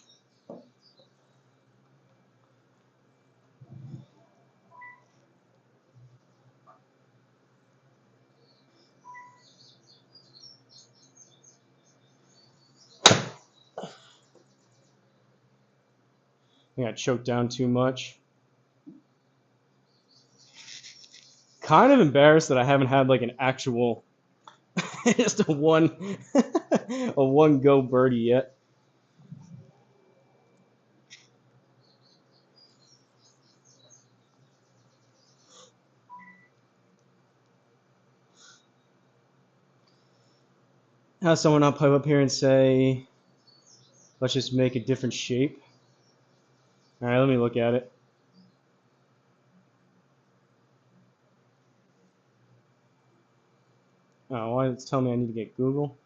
I think I choked down too much. Kind of embarrassed that I haven't had like an actual just a one go birdie yet. Have someone not pipe up here and say, let's just make a different shape. All right, let me look at it. Oh, why it's telling me I need to get Google?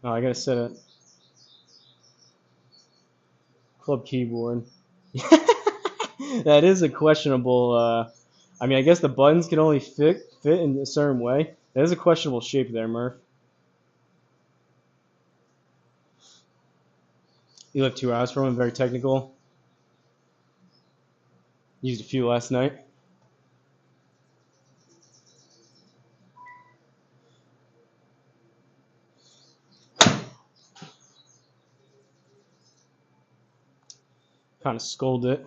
Oh, I gotta set a club keyboard. That is a questionable. I mean, I guess the buttons can only fit in a certain way. That is a questionable shape there, Murph. You left 2 hours from him. Very technical. Used a few last night. Kind of scolded it.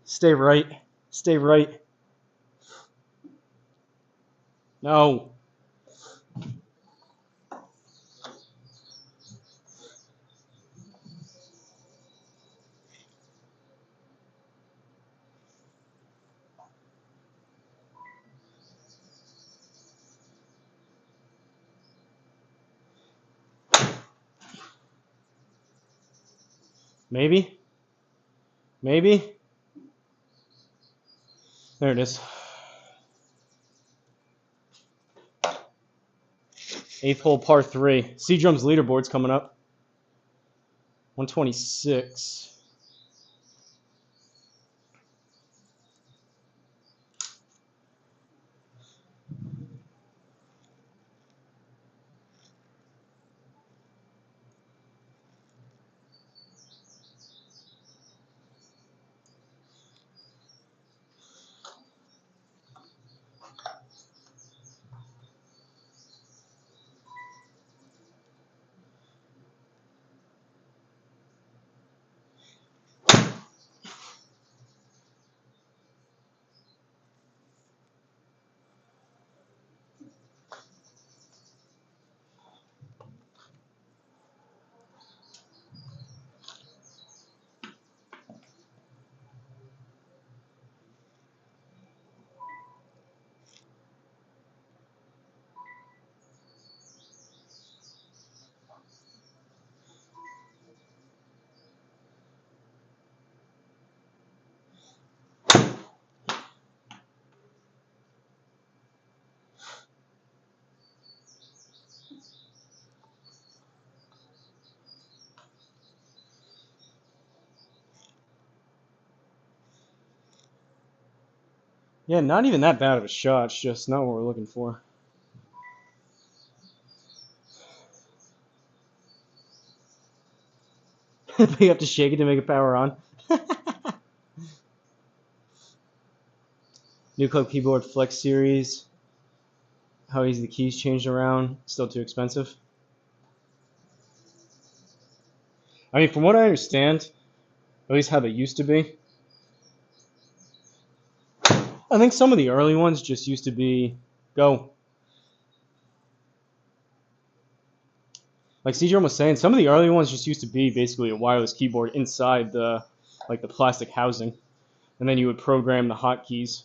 Stay right. Stay right. No. Maybe. Maybe. There it is. 8th hole, par 3. CDrum's leaderboard's coming up. 126. Yeah, not even that bad of a shot. It's just not what we're looking for. But you have to shake it to make it power on. New Club Keyboard Flex Series. How easy the keys changed around. Still too expensive. I mean, from what I understand, at least how they used to be, I think some of the early ones just used to be go. Like CDrum was saying, some of the early ones just used to be basically a wireless keyboard inside the plastic housing, and then you would program the hotkeys.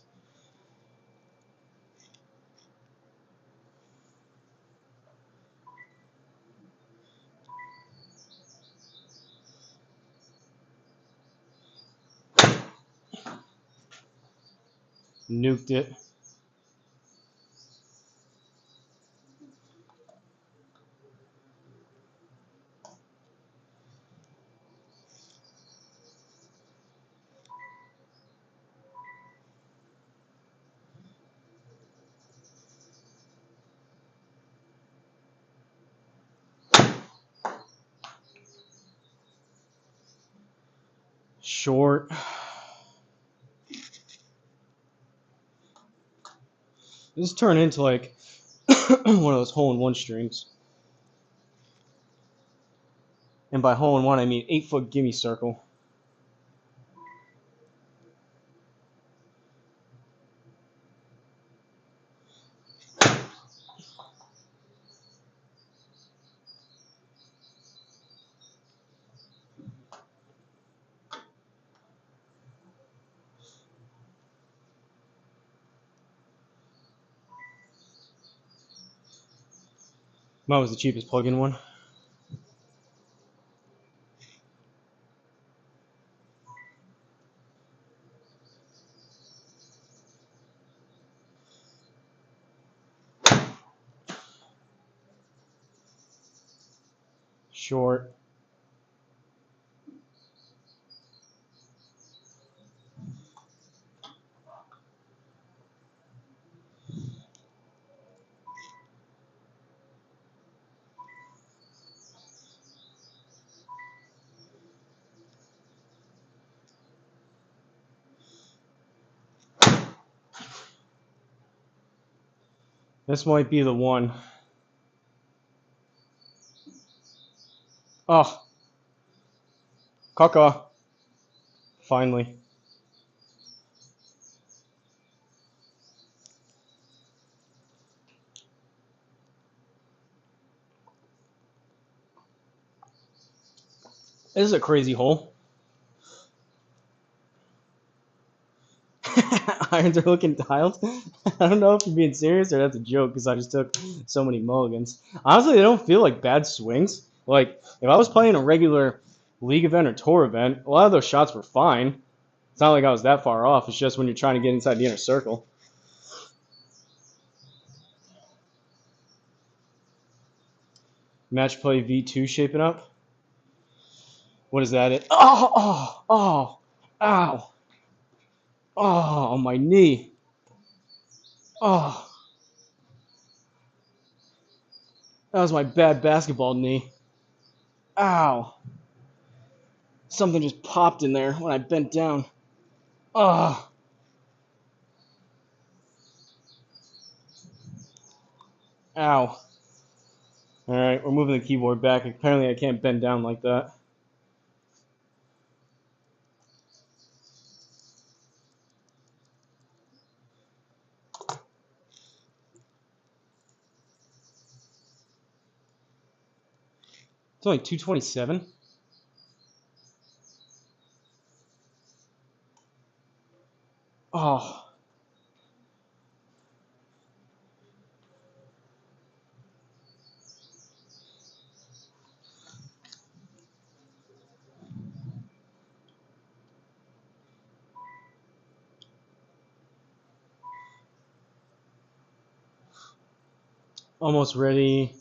Nuked it. Short. This turned into like one of those hole-in-one streams. And by hole-in-one, I mean 8-foot gimme circle. Mine was the cheapest plug-in one. Short. This might be the one. Oh. Caca. Finally. This is a crazy hole. Irons are looking dialed. I don't know if you're being serious or that's a joke because I just took so many mulligans. Honestly, they don't feel like bad swings. Like, if I was playing a regular league event or tour event, a lot of those shots were fine. It's not like I was that far off. It's just when you're trying to get inside the inner circle. Match play V2 shaping up. What is that? Oh, ow. Oh, on my knee. Oh, that was my bad basketball knee. Ow. Something just popped in there when I bent down. Oh. Ow. Alright, we're moving the keyboard back. Apparently I can't bend down like that. It's only 227. Oh. Almost ready.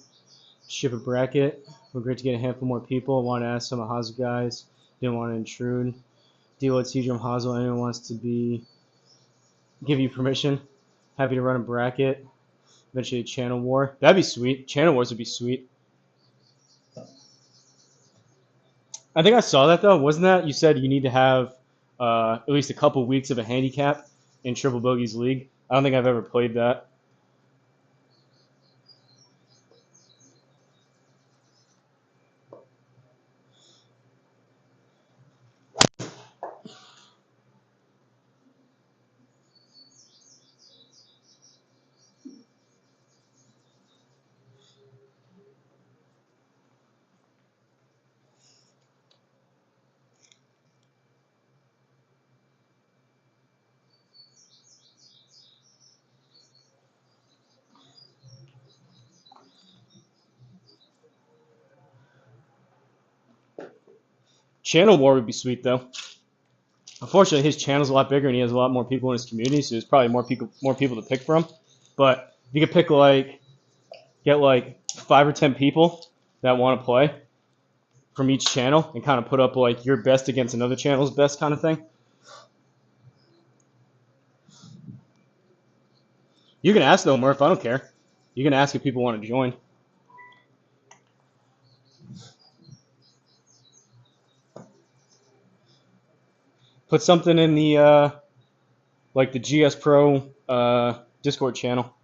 Ship a bracket. We're great to get a handful more people. Want to ask some of Hosel guys. Didn't want to intrude. Deal with CDrum Hosel. Anyone wants to be give you permission. Happy to run a bracket. Eventually a channel war. That'd be sweet. Channel wars would be sweet. I think I saw that though. Wasn't that you said you need to have at least a couple weeks of a handicap in Triple Bogey's League? I don't think I've ever played that. Channel war would be sweet though. Unfortunately, his channel's a lot bigger and he has a lot more people in his community, so there's probably more people to pick from. But if you could pick get like 5 or 10 people that want to play from each channel and kind of put up like your best against another channel's best kind of thing. You can ask though, Murph. I don't care. You can ask if people want to join. Put something in the like the GSPro Discord channel.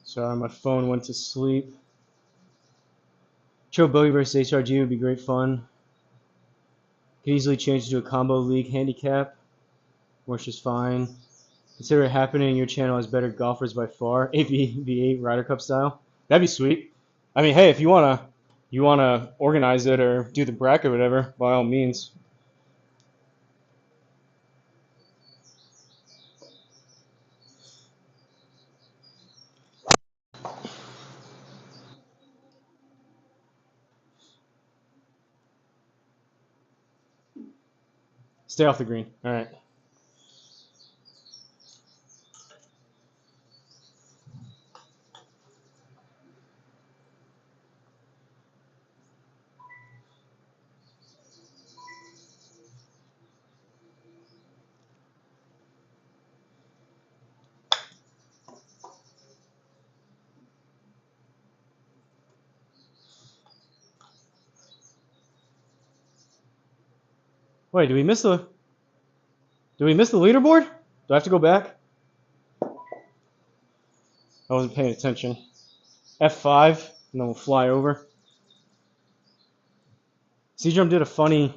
Sorry, my phone went to sleep. Joe Bogey versus HRG would be great fun. Could easily change to a combo league handicap. Works just fine. Consider it happening. Your channel has better golfers by far. 8v8 Ryder Cup style. That'd be sweet. I mean, hey, if you wanna organize it or do the bracket or whatever, by all means. Stay off the green. All right. Wait, did we miss the leaderboard? Do I have to go back? I wasn't paying attention. F5, and then we'll fly over. CDrum did a funny.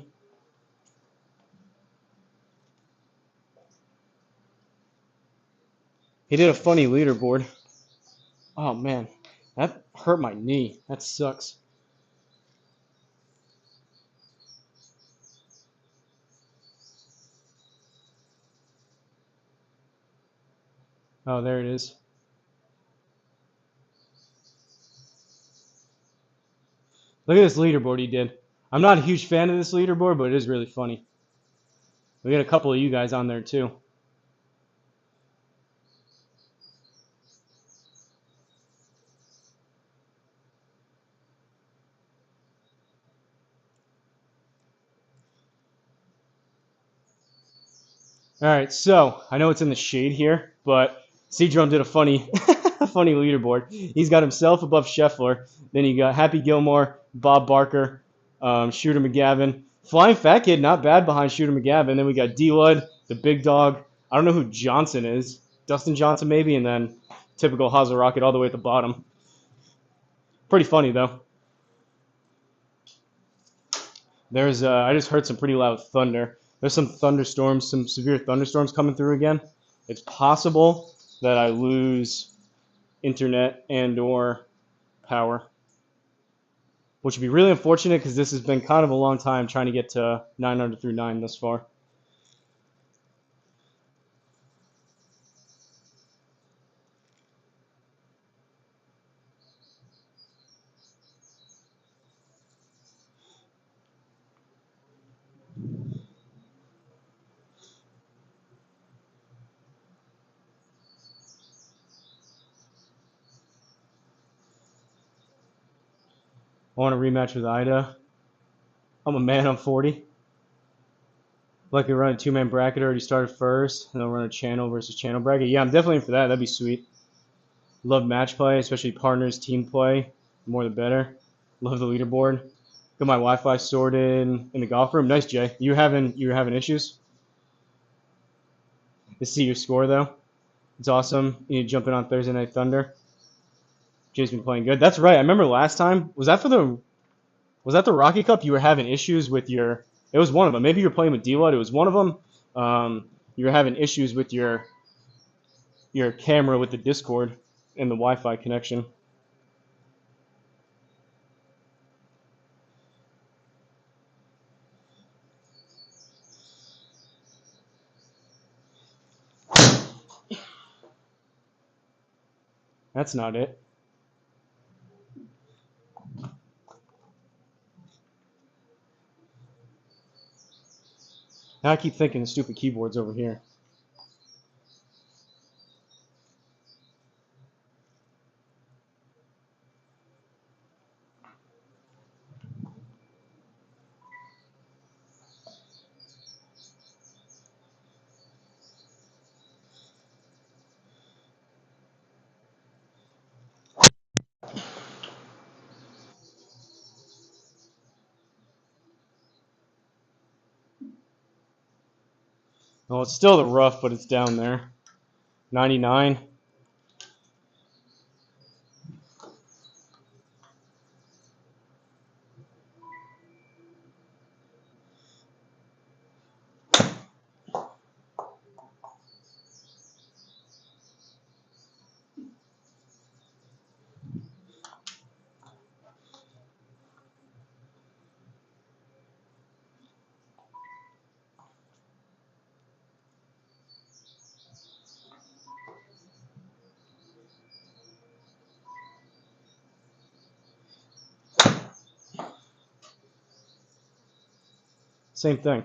He did a funny leaderboard. Oh man, that hurt my knee. That sucks. Oh, there it is. Look at this leaderboard he did. I'm not a huge fan of this leaderboard, but it is really funny. We got a couple of you guys on there too. All right, so I know it's in the shade here, but CDrum did a funny, a funny leaderboard. He's got himself above Scheffler. Then you got Happy Gilmore, Bob Barker, Shooter McGavin, Flying Fat Kid, not bad behind Shooter McGavin. Then we got D-Lud, the big dog. I don't know who Johnson is, Dustin Johnson maybe, and then typical Hosel Rocket all the way at the bottom. Pretty funny though. There's I just heard some pretty loud thunder. There's some thunderstorms, some severe thunderstorms coming through again. It's possible that I lose internet and or power, which would be really unfortunate because this has been kind of a long time trying to get to 900 through 9 thus far. I want a rematch with Ida. I'm a man, I'm 40. Like we run a two-man bracket, already started first, and then we'll run a channel versus channel bracket. Yeah, I'm definitely in for that. That'd be sweet. Love match play, especially partners, team play. The more the better. Love the leaderboard. Got my Wi-Fi sorted in the golf room. Nice, Jay. You having issues? To see your score though. It's awesome. You jump in on Thursday Night Thunder. Jay's been playing good. That's right. I remember last time. Was that the Rocky Cup? You were having issues with your. It was one of them. Maybe you were playing with D-Lud. It was one of them. You were having issues with your camera with the Discord and the Wi-Fi connection. That's not it. Now I keep thinking the stupid keyboard's over here. Well, it's still the rough, but it's down there. 99. Same thing.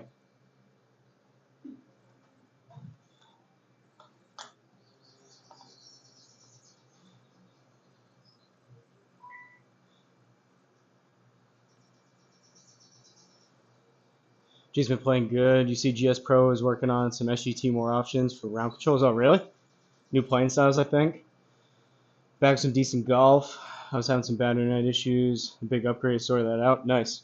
G's been playing good. You see GSPro is working on some SGT more options for round controls. Oh, really? New playing styles, I think. Back with some decent golf. I was having some bad internet issues. A big upgrade, sorted that out. Nice.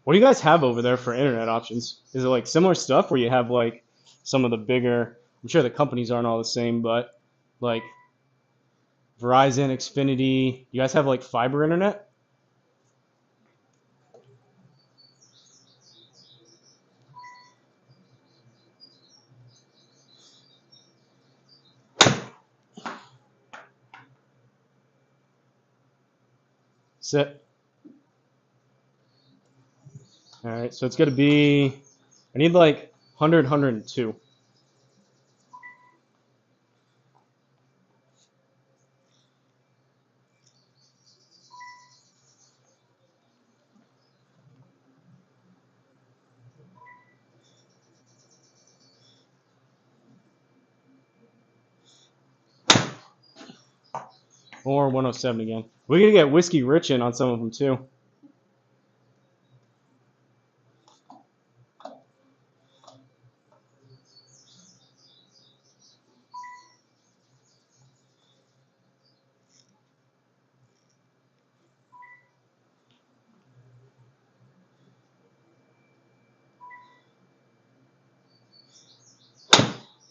What do you guys have over there for internet options? Is it like similar stuff where you have like some of the bigger, I'm sure the companies aren't all the same, but like Verizon, Xfinity, you guys have like fiber internet? Sit. All right, so it's going to be, I need like 100, 102. Or 107 again. We're going to get Whiskey Rich in on some of them too.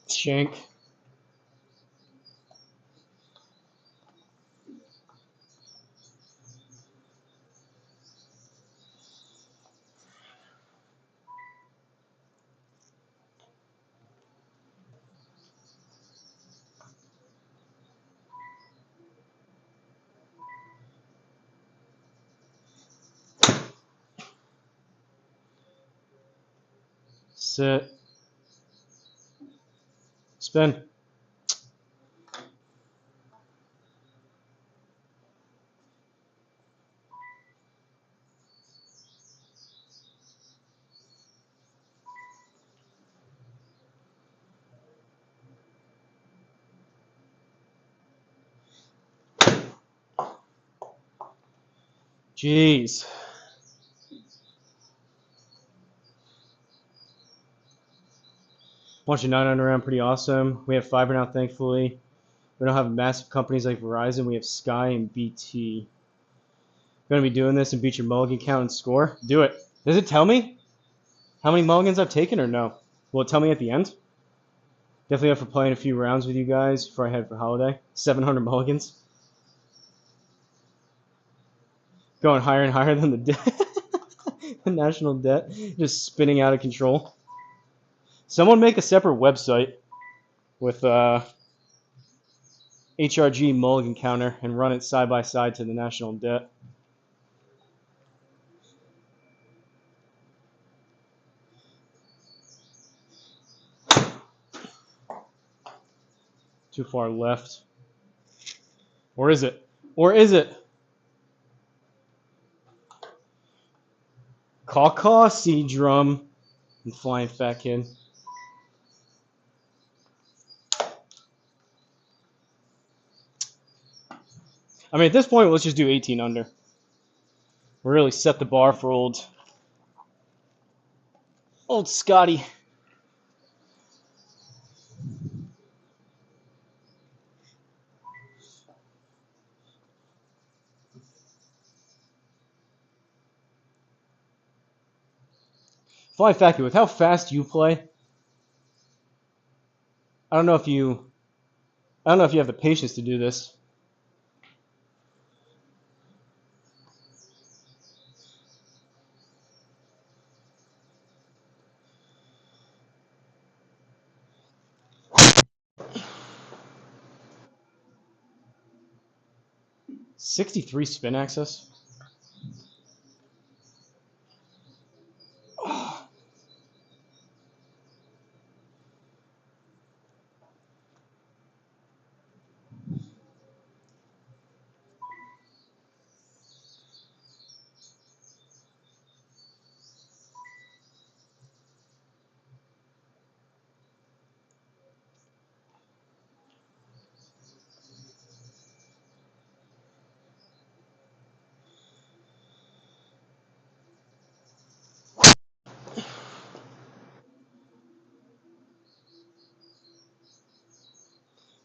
Shank. Sit. Spin. Jeez. Bunch of 900 around, pretty awesome. We have fiber now, thankfully. We don't have massive companies like Verizon. We have Sky and BT. Gonna be doing this and beat your mulligan count and score. Do it. Does it tell me how many mulligans I've taken or no? Will it tell me at the end? Definitely up for playing a few rounds with you guys before I head for holiday. 700 mulligans. Going higher and higher than the debt. The national debt. Just spinning out of control. Someone make a separate website with HRG mulligan counter and run it side by side to the national debt. Too far left. Or is it? Or is it? Caw-caw, CDrum, and flying fat kid. I mean, at this point, let's just do 18 under. Really set the bar for old Scottie. Flying fat kid, with how fast you play, I don't know if you have the patience to do this. $63 spin access. Oh.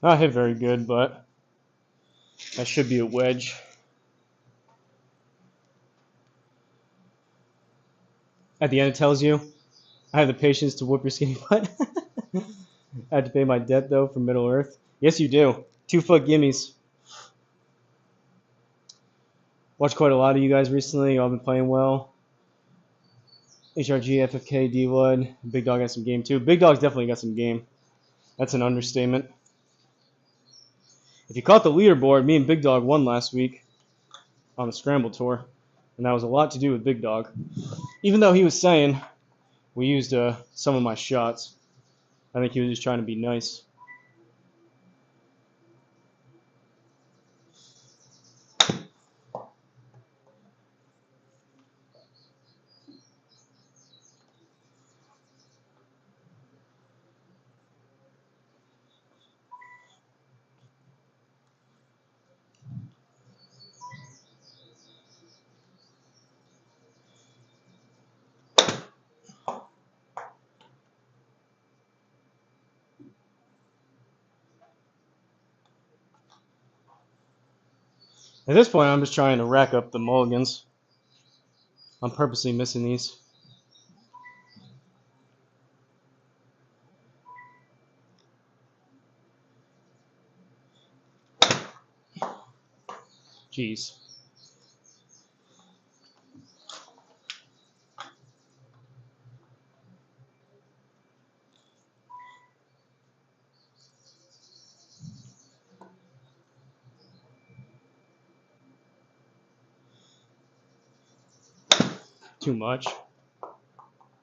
Not hit very good, but that should be a wedge. At the end, it tells you, I have the patience to whoop your skinny butt. I had to pay my debt, though, for Middle Earth. Yes, you do. 2-foot gimmies. Watched quite a lot of you guys recently. You all been playing well. HRG, FFK, D-Wood. Big Dog got some game, too. Big Dog's definitely got some game. That's an understatement. If you caught the leaderboard, me and Big Dog won last week on the Scramble Tour. And that was a lot to do with Big Dog. Even though he was saying we used some of my shots. I think he was just trying to be nice. At this point, I'm just trying to rack up the mulligans. I'm purposely missing these. Jeez. Too much.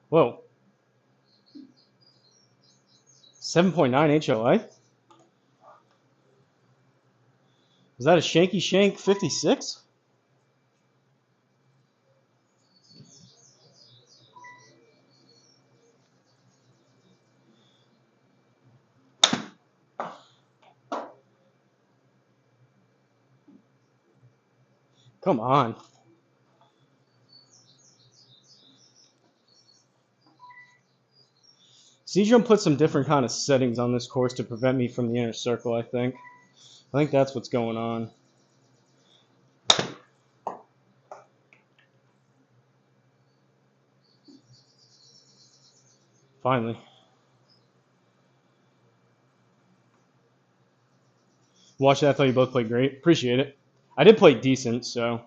Whoa. 7.9 HOA? Is that a Shanky Shank 56? Come on. CDrum put some different kind of settings on this course to prevent me from the inner circle, I think. I think that's what's going on. Finally. Watch that. I thought you both played great. Appreciate it. I did play decent, so.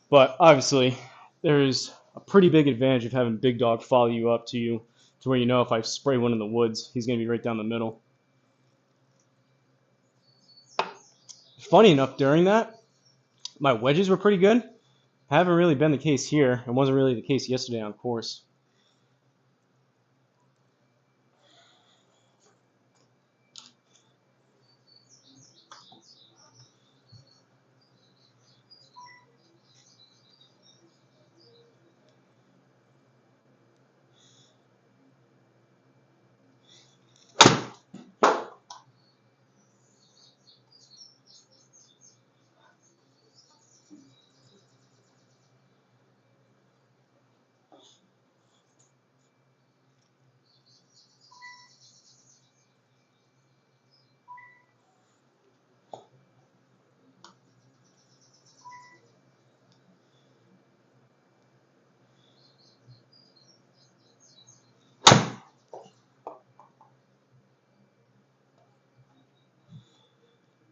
But obviously, there's a pretty big advantage of having Big Dog follow you up to you to where you know if I spray one in the woods, he's going to be right down the middle. Funny enough, during that, my wedges were pretty good. Haven't really been the case here. It wasn't really the case yesterday on course.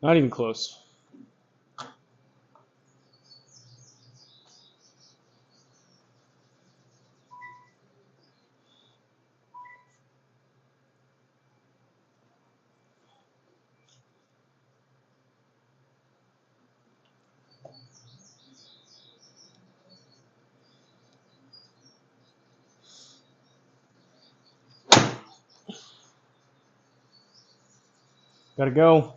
Not even close. Gotta go.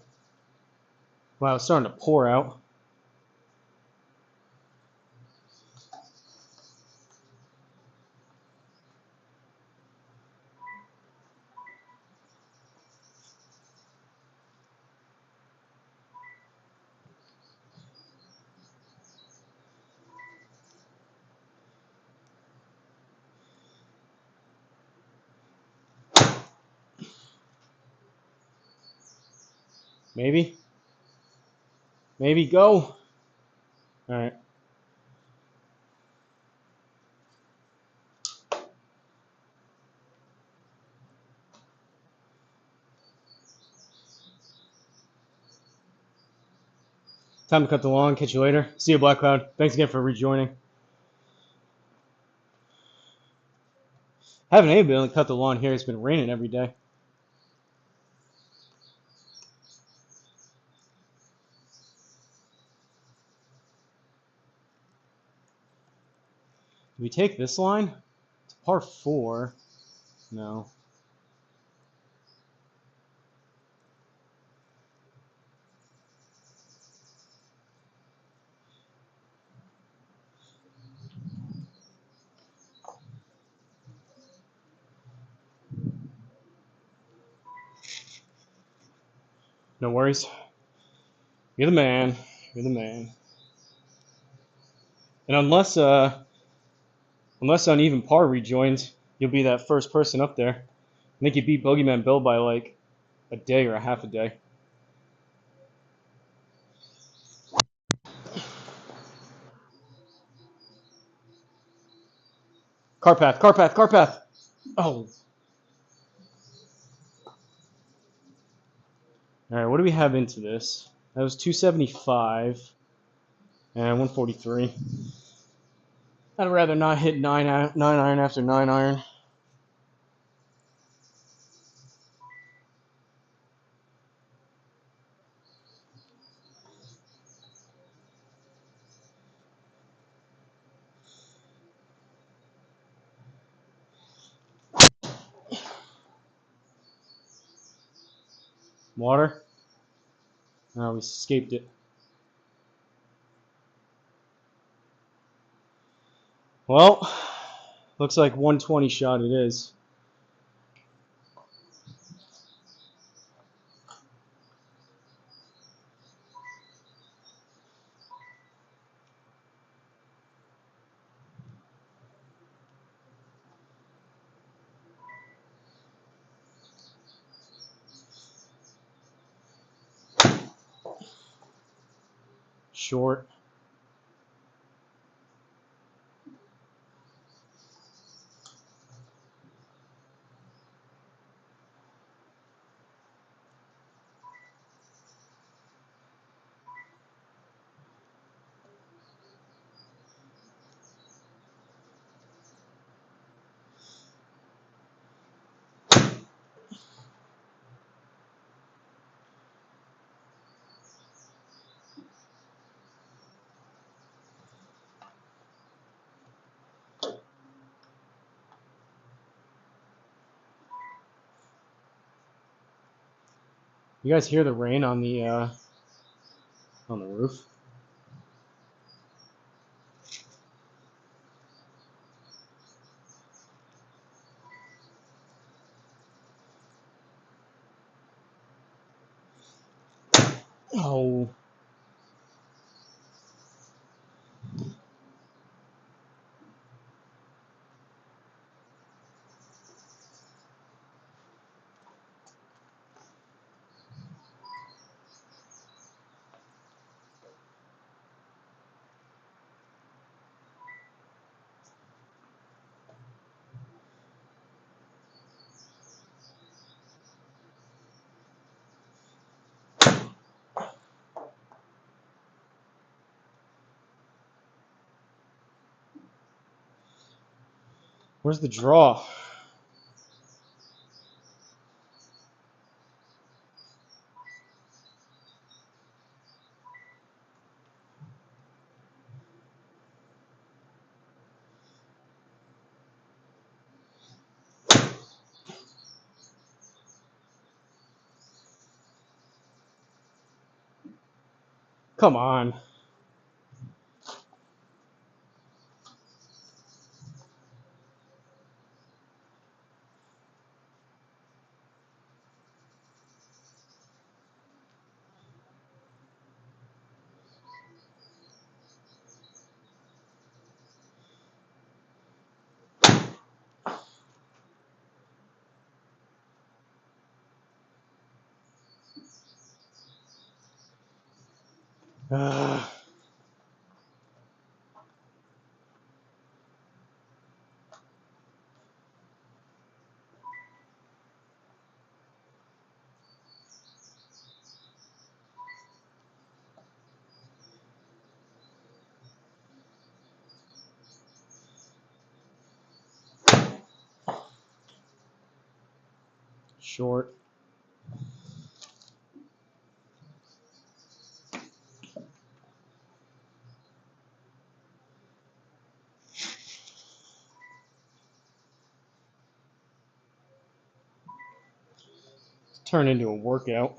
Wow, it's starting to pour out. Maybe. Maybe go. All right. Time to cut the lawn. Catch you later. See you, Black Cloud. Thanks again for rejoining. Haven't been able to cut the lawn here. It's been raining every day. Do we take this line? It's par 4. No. No worries. You're the man. You're the man. And unless uneven par rejoins, you'll be that first person up there. I think you beat Bogeyman Bill by like a day or a half a day. Car path, car path, car path. Oh. All right, what do we have into this? That was 275 and 143. I'd rather not hit 9 iron after 9 iron. Water? No, we escaped it. Well, looks like 120 shot it is. Short. You guys hear the rain on the roof? Oh. Where's the draw? Come on. Short. Turn into a workout.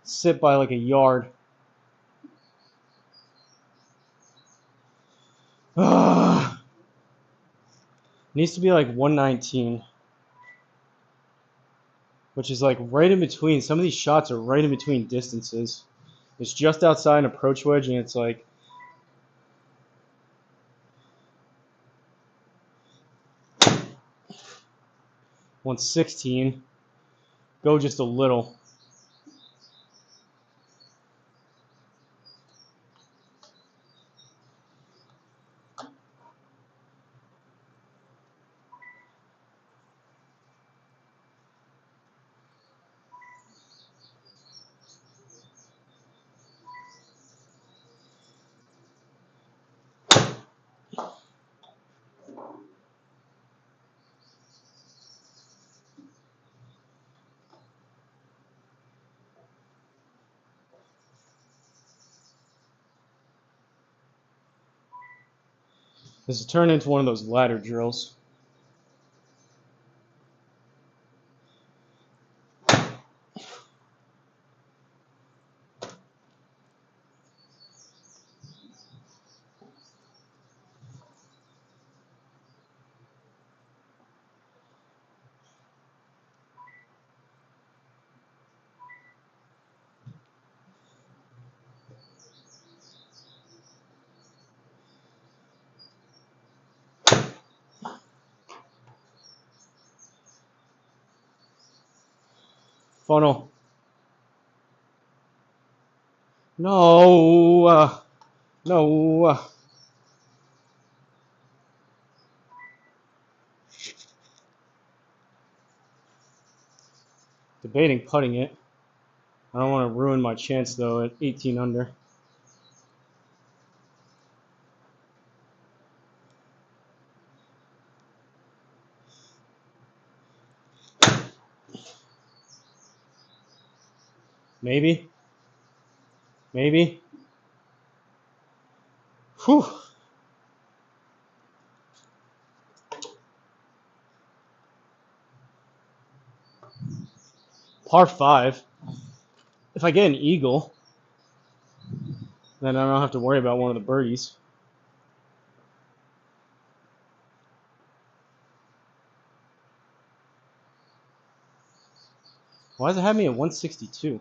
Sit by like a yard. Needs to be like 119. Which is like right in between. Some of these shots are right in between distances. It's just outside an approach wedge, and it's like 116. Go just a little. This has turned into one of those ladder drills. Funnel. No. No. Debating putting it. I don't want to ruin my chance though at 18 under. Maybe. Maybe. Whew. Par 5. If I get an eagle, then I don't have to worry about one of the birdies. Why does it have me at 162?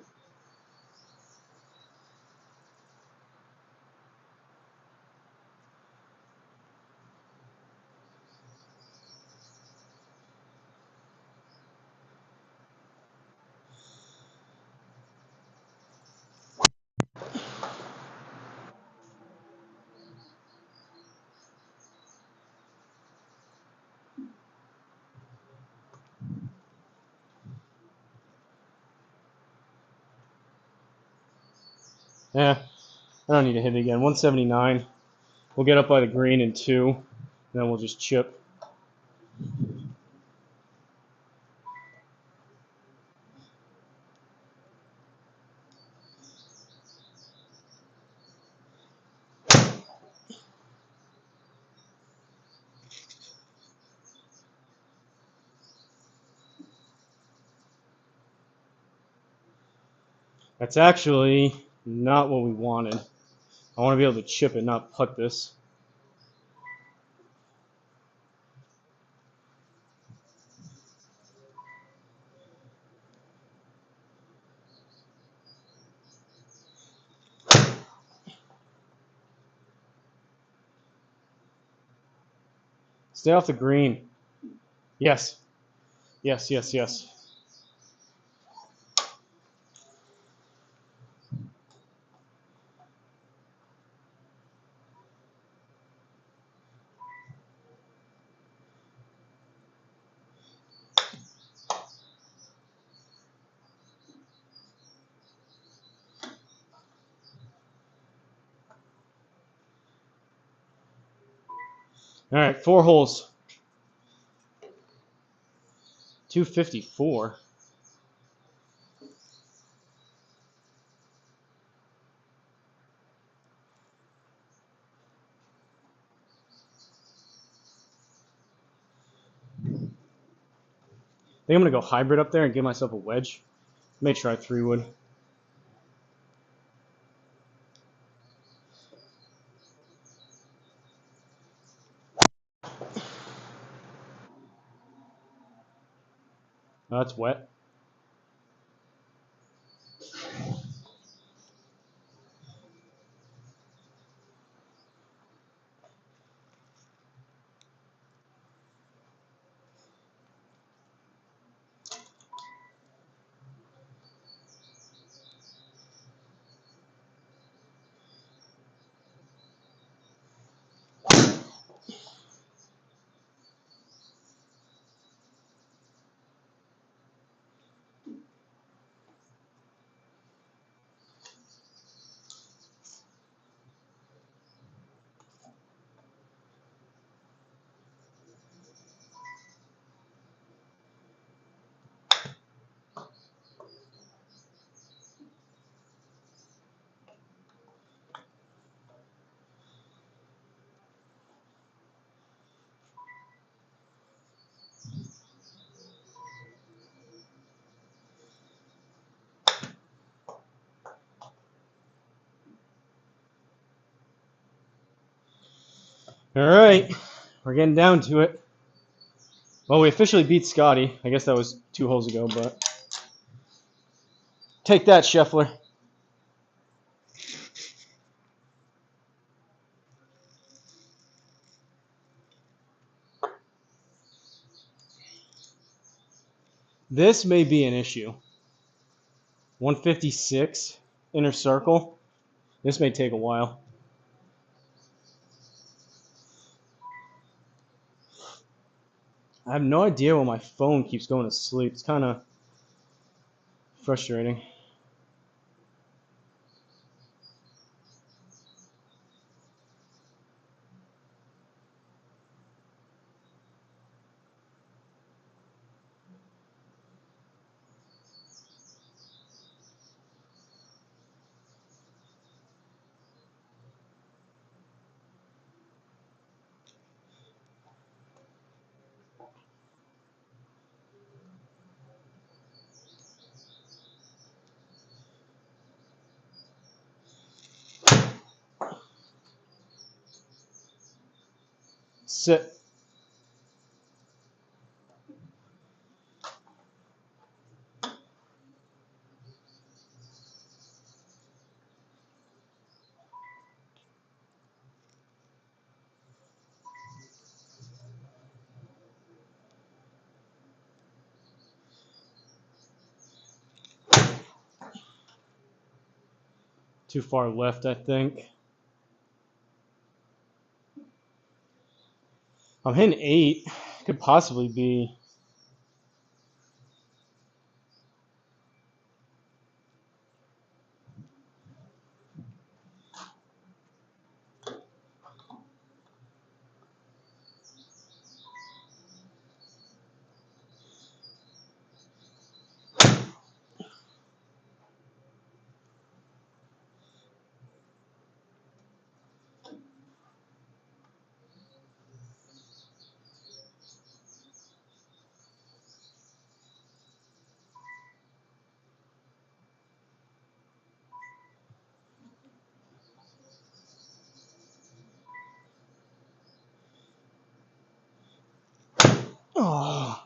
Yeah, I don't need to hit it again. 179. We'll get up by the green in 2, and then we'll just chip. That's actually not what we wanted. I want to be able to chip it, not putt this. Stay off the green. Yes. Yes, yes, yes. All right, 4 holes. 254. I think I'm going to go hybrid up there and give myself a wedge. May try 3-wood. Oh, that's wet. All right, we're getting down to it. Well, we officially beat Scottie. I guess that was 2 holes ago, but take that, Scheffler. This may be an issue. 156 inner circle. This may take a while. I have no idea why my phone keeps going to sleep. It's kind of frustrating. Sit. Too far left, I think. I'm hitting 8. Could possibly be. Oh.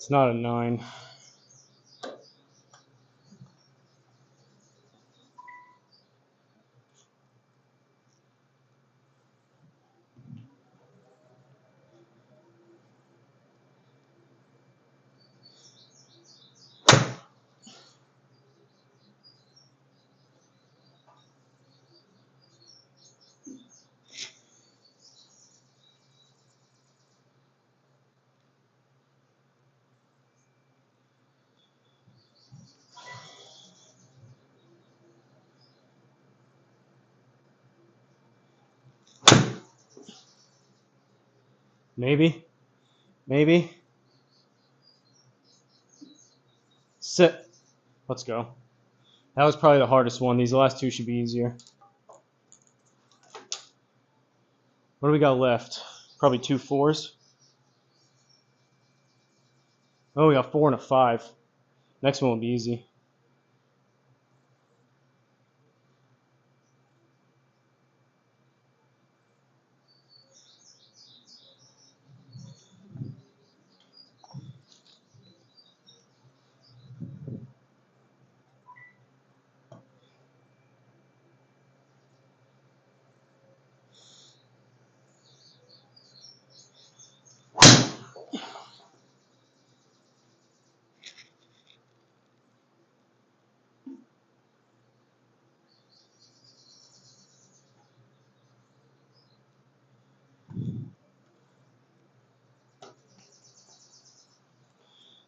It's not a 9. Maybe. Maybe. Sit. Let's go. That was probably the hardest one. These last two should be easier. What do we got left? Probably 2 4s. Oh, we got 4 and a 5. Next one will be easy.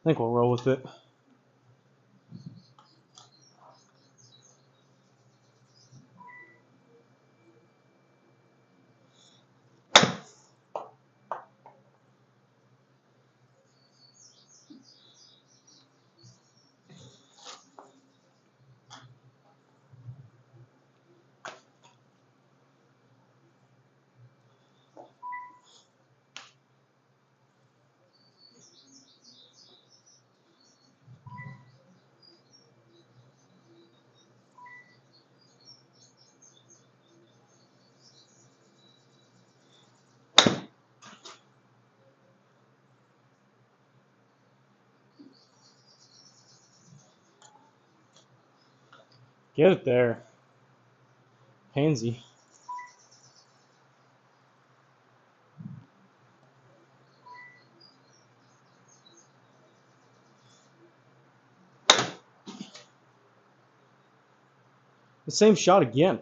I think we'll roll with it. Get it there. Pansy. The same shot again.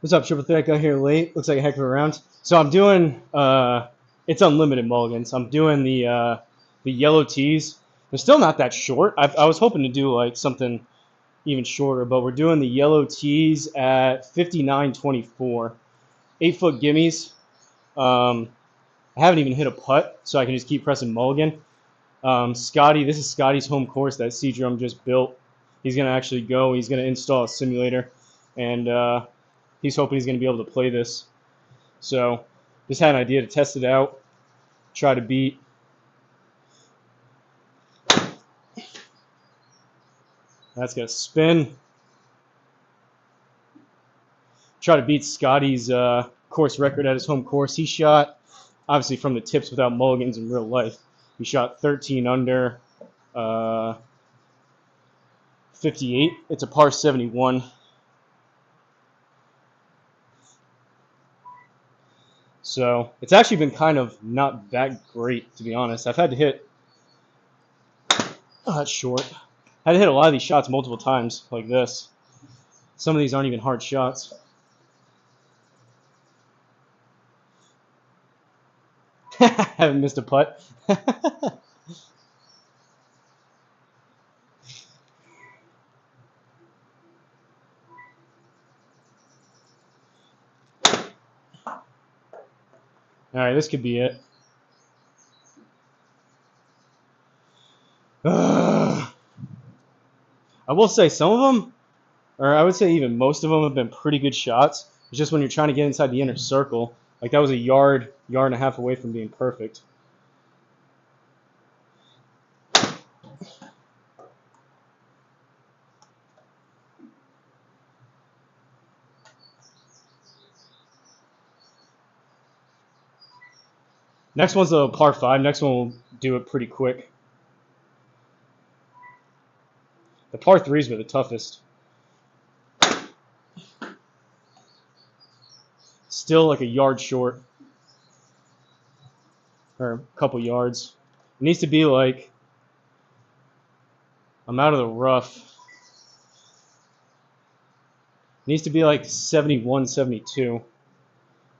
What's up, Triple Threat? Got here late. Looks like a heck of a round. So I'm doing, it's unlimited mulligans. I'm doing the yellow tees. They're still not that short. I was hoping to do like something even shorter, but we're doing the yellow tees at 59.24. 8-foot gimmies. I haven't even hit a putt, so I can just keep pressing mulligan. Scottie, this is Scottie's home course that CDrum just built. He's going to actually go. He's going to install a simulator, and he's hoping he's going to be able to play this. So just had an idea to test it out, try to beat. That's going to spin. Try to beat Scottie's course record at his home course. He shot, obviously from the tips without mulligans in real life, he shot 13 under 58. It's a par 71. So it's actually been kind of not that great, to be honest. I've had to hit, that's short. I had to hit a lot of these shots multiple times, like this. Some of these aren't even hard shots. Haven't missed a putt. All right, this could be it. I will say some of them, or I would say even most of them have been pretty good shots. It's just when you're trying to get inside the inner circle, like that was a yard and a half away from being perfect. Next one's a par 5. Next one will do it pretty quick. The par 3s were the toughest. Still like a yard short. Or a couple yards. It needs to be like, I'm out of the rough. It needs to be like 71, 72.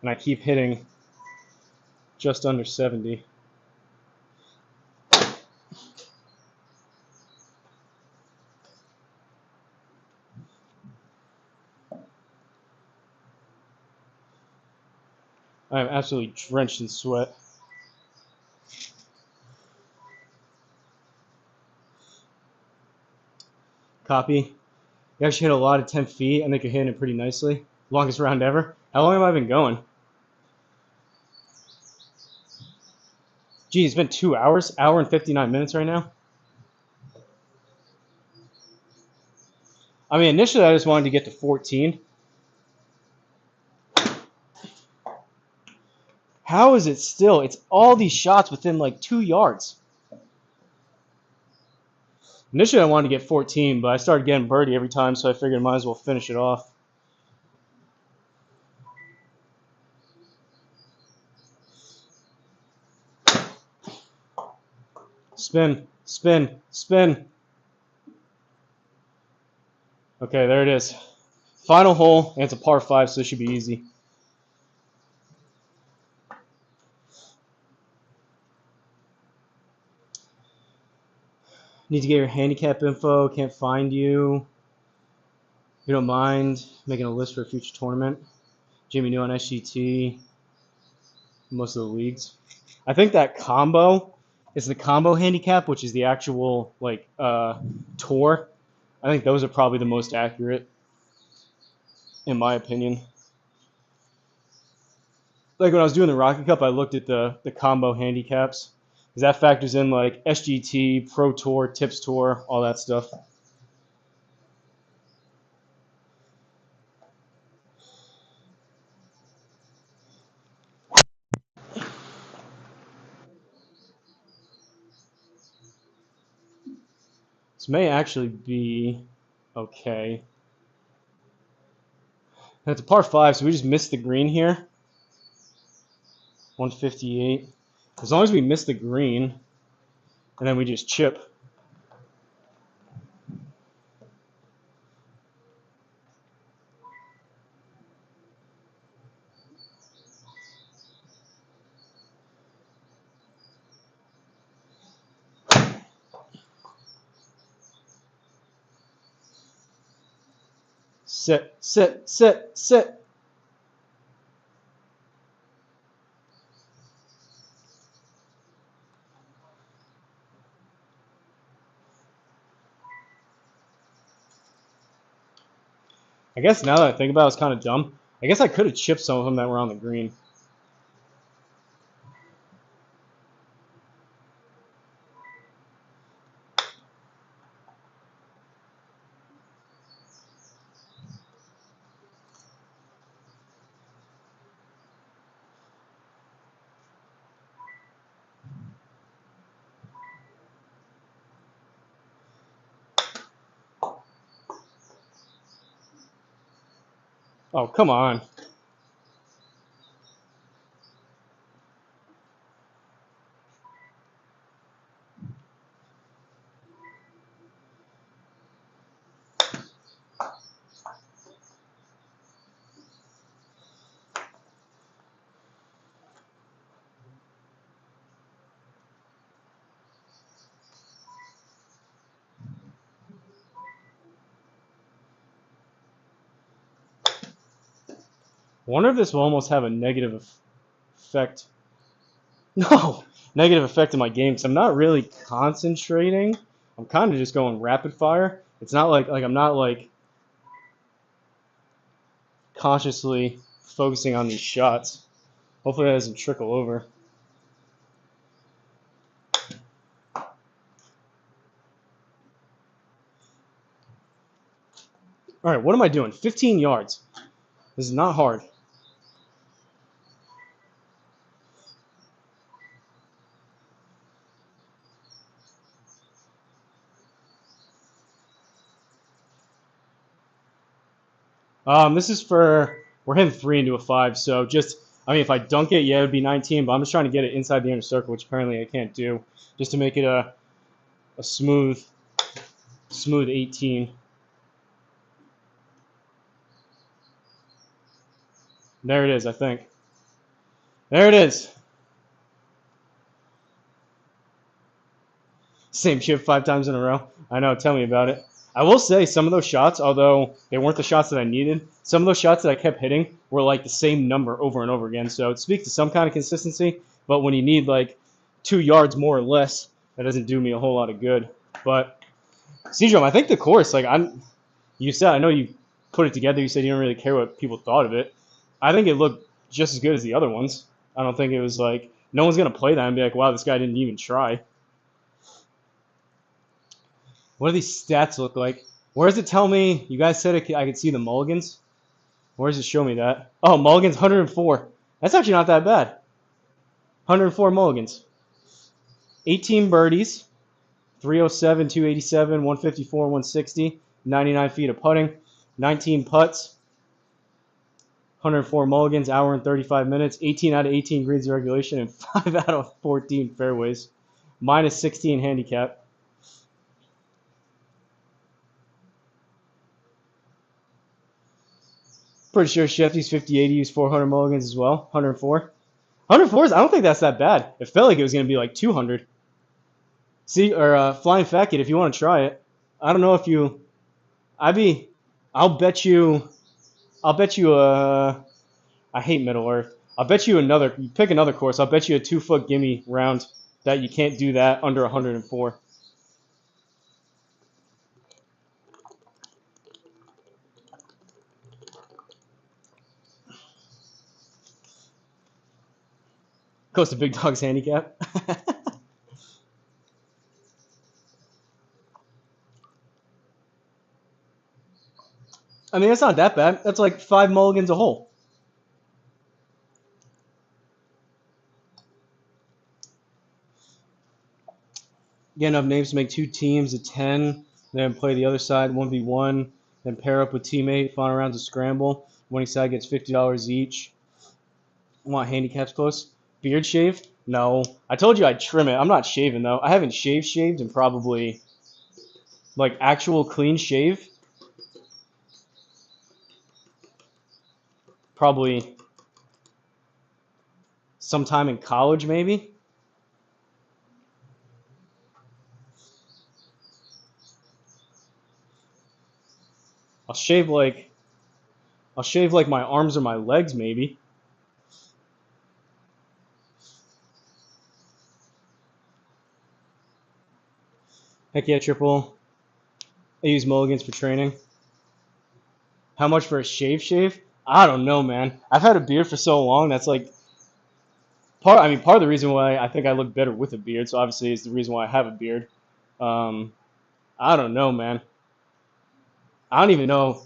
And I keep hitting just under 70. I am absolutely drenched in sweat. Copy. You actually hit a lot of 10 feet. I think you're hitting it pretty nicely. Longest round ever. How long have I been going? Gee, it's been 2 hours. Hour and 59 minutes right now. I mean, initially I just wanted to get to 14. How is it still? It's all these shots within like 2 yards. Initially I wanted to get 14, but I started getting birdie every time, so I figured I might as well finish it off. Spin, spin, spin. Okay, there it is. Final hole, and it's a par 5, so it should be easy. Need to get your handicap info. Can't find you. You don't mind making a list for a future tournament. Jimmy New on SGT. Most of the leagues. I think that combo is the combo handicap, which is the actual like tour. I think those are probably the most accurate, in my opinion. Like when I was doing the Rocket Cup, I looked at the combo handicaps, because that factors in like SGT, Pro Tour, Tips Tour, all that stuff. This may actually be okay. And it's a par 5, so we just missed the green here. 158. As long as we miss the green, and then we just chip. Sit, sit, sit, sit. I guess now that I think about it, it's kind of dumb. I guess I could have chipped some of them that were on the green. Oh, come on. I wonder if this will almost have a negative effect. No, negative effect in my game, because I'm not really concentrating. I'm kind of just going rapid fire. It's not like I'm not like consciously focusing on these shots. Hopefully that doesn't trickle over. All right, what am I doing? 15 yards. This is not hard. This is for we're hitting 3 into a 5, so just I mean if I dunk it, yeah, it would be 19, but I'm just trying to get it inside the inner circle, which apparently I can't do, just to make it a smooth 18. There it is, I think. There it is. Same chip 5 times in a row. I know, tell me about it. I will say some of those shots, although they weren't the shots that I needed, some of those shots that I kept hitting were like the same number over and over again. So it speaks to some kind of consistency, but when you need like 2 yards more or less, that doesn't do me a whole lot of good. But CDrum, I think the course, like you said, I know you put it together, you said you don't really care what people thought of it. I think it looked just as good as the other ones. I don't think it was like, no one's going to play that and be like, wow, this guy didn't even try. What do these stats look like? Where does it tell me? You guys said I could see the mulligans. Where does it show me that? Oh, mulligans 104. That's actually not that bad. 104 mulligans. 18 birdies. 307, 287, 154, 160. 99 feet of putting. 19 putts. 104 mulligans, hour and 35 minutes. 18 out of 18 greens in regulation and 5 out of 14 fairways. Minus 16 handicap. Pretty sure Shefty's 50-80 used 400 mulligans as well. 104. 104 I don't think that's that bad. It felt like it was going to be like 200. See, or Flying Fat Kid, if you want to try it. I don't know if you. I'll bet you. I hate Middle Earth. I'll bet you another. You pick another course. I'll bet you a 2-foot gimme round that you can't do that under 104. Goes to Big Dog's handicap. I mean, it's not that bad. That's like 5 mulligans a hole. Get enough names to make 2 teams of 10, then play the other side 1v1, then pair up with teammate, final rounds of scramble. Winning side gets $50 each. Want handicaps close? Beard shave? No. I told you I'd trim it. I'm not shaving though. I haven't shaved in probably like actual clean shave. Probably sometime in college maybe. I'll shave like my arms or my legs maybe. Heck yeah, triple. I use mulligans for training. How much for a shave? I don't know, man. I've had a beard for so long. That's like part of the reason why I think I look better with a beard. So obviously, it's the reason why I have a beard. I don't know, man. I don't even know.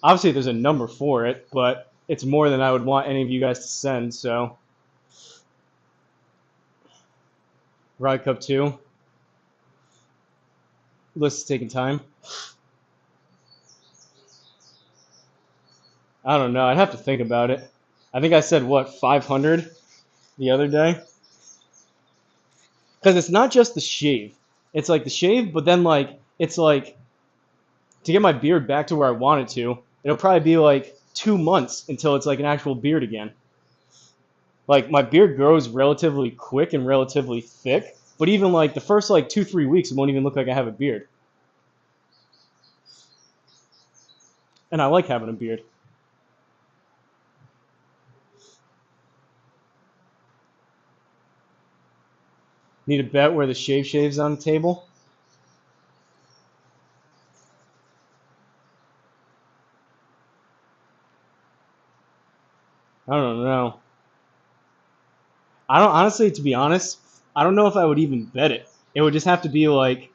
Obviously, there's a number for it, but it's more than I would want any of you guys to send. So, Ride Cup 2. List is taking time. I don't know. I'd have to think about it. I think I said, 500 the other day? Because it's not just the shave. It's like the shave, but then it's like to get my beard back to where I want it to, it'll probably be like 2 months until it's like an actual beard again. Like my beard grows relatively quick and relatively thick, but even like the first like 2-3 weeks, it won't even look like I have a beard. And I like having a beard. Need a bet where the shave's on the table? I don't know. I don't honestly, to be honest, I don't know if I would even bet it. It would just have to be like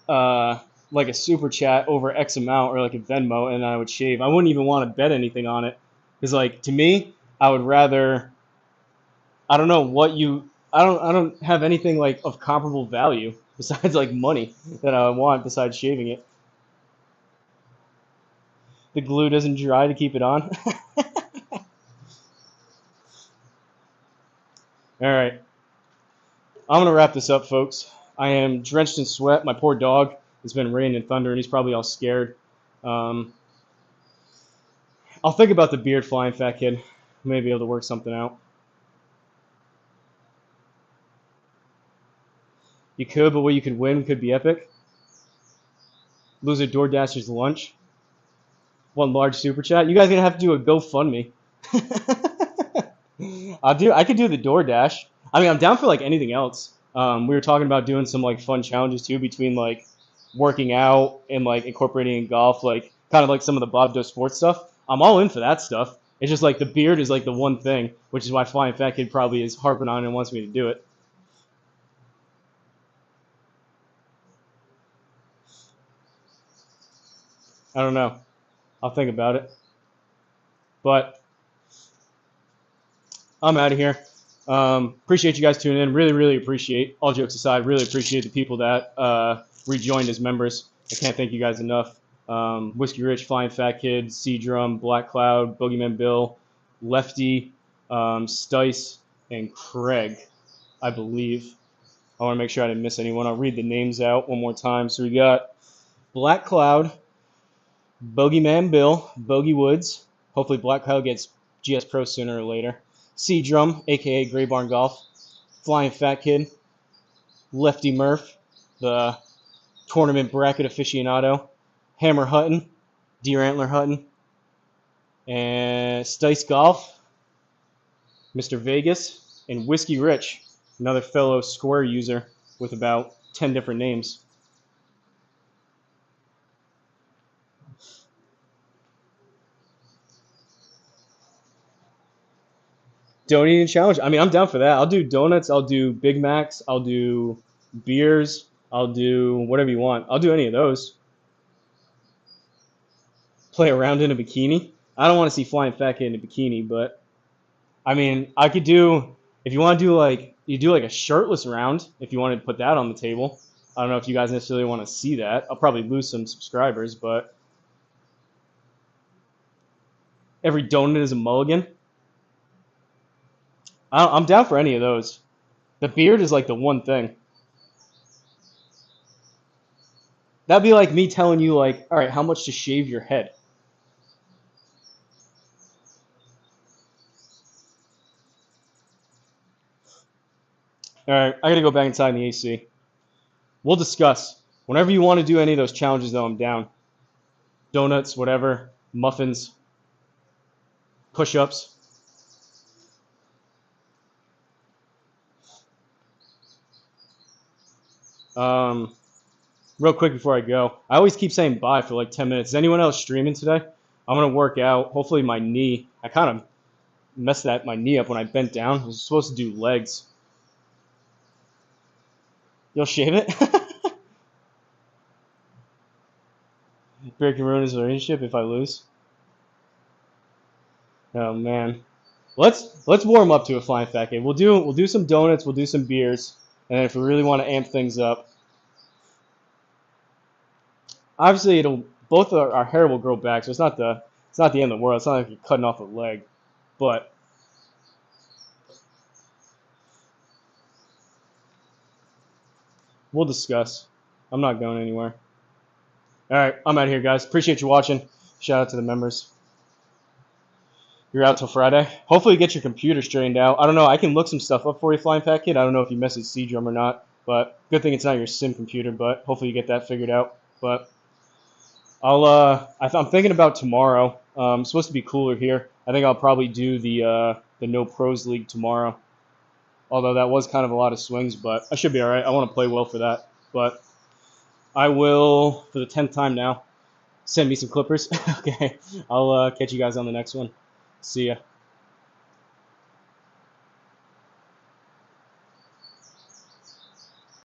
uh like a super chat over X amount or like a Venmo, and I would shave. I wouldn't even want to bet anything on it because like to me, I would rather. I don't know what you. I don't have anything like of comparable value besides like money that I want besides shaving it. The glue doesn't dry to keep it on. All right. I'm going to wrap this up, folks. I am drenched in sweat. My poor dog. It's been rain and thunder, and he's probably all scared. I'll think about the beard flying fat kid. Maybe able to work something out. You could, but what you could win could be epic. Lose a DoorDasher's lunch. One large super chat. You guys are gonna have to do a GoFundMe. I could do the DoorDash. I mean, I'm down for like anything else. We were talking about doing some like fun challenges too, between like working out and like incorporating in golf, like kind of like some of the Bob Does Sports stuff. I'm all in for that stuff. It's just like the beard is like the one thing, which is why Flying Fat Kid probably is harping on and wants me to do it. I don't know. I'll think about it. But I'm out of here. Appreciate you guys tuning in. Really, really appreciate, all jokes aside, really appreciate the people that rejoined as members. I can't thank you guys enough. Whiskey Rich, Flying Fat Kid, CDrum, Black Cloud, Boogeyman Bill, Lefty, Stice, and Craig, I believe. I want to make sure I didn't miss anyone. I'll read the names out one more time. So we got Black Cloud, Bogeyman Bill, Bogey Woods. Hopefully Black Cloud gets GSPro sooner or later. CDrum, a.k.a. Gray Barn Golf. Flying Fat Kid. Lefty Murph, the tournament bracket aficionado. Hammer Hutton, Deer Antler Hutton. And Stice Golf, Mr. Vegas. And Whiskey Rich, another fellow Square user with about 10 different names. Don't eat challenge. I mean, I'm down for that. I'll do donuts. I'll do Big Macs. I'll do beers. I'll do whatever you want. I'll do any of those. Play around in a bikini. I don't want to see Flying Fat Kid in a bikini, but I mean, I could do, if you want to do like, you do like a shirtless round if you wanted to put that on the table. I don't know if you guys necessarily want to see that. I'll probably lose some subscribers, but every donut is a mulligan. I'm down for any of those. The beard is like the one thing. That'd be like me telling you, like, all right, how much to shave your head? All right, I gotta go back inside in the AC. We'll discuss. Whenever you want to do any of those challenges, though, I'm down. Donuts, whatever, muffins, push-ups. Real quick before I go, I always keep saying bye for like 10 minutes. Is anyone else streaming today? I'm gonna work out. Hopefully my knee. I kind of messed my knee up when I bent down. I was supposed to do legs. You'll shave it? Beer can ruin his relationship if I lose. Oh man. Let's warm up to a Flying Fat Kid. We'll do some donuts. We'll do some beers, and then if we really want to amp things up, obviously it'll both our hair will grow back, so it's not the end of the world. It's not like you're cutting off a leg, but we'll discuss. I'm not going anywhere. All right, I'm out of here, guys. Appreciate you watching. Shout out to the members. You're out till Friday. Hopefully you get your computer straightened out. I don't know. I can look some stuff up for you, Flying Fat Kid. I don't know if you messaged CDrum or not, but good thing it's not your sim computer, but hopefully you get that figured out. But I'm thinking about tomorrow. It's supposed to be cooler here. I think I'll probably do the No Pros League tomorrow. Although that was kind of a lot of swings, but I should be all right. I want to play well for that. But I will, for the 10th time now, send me some clippers. Okay. I'll catch you guys on the next one. See ya.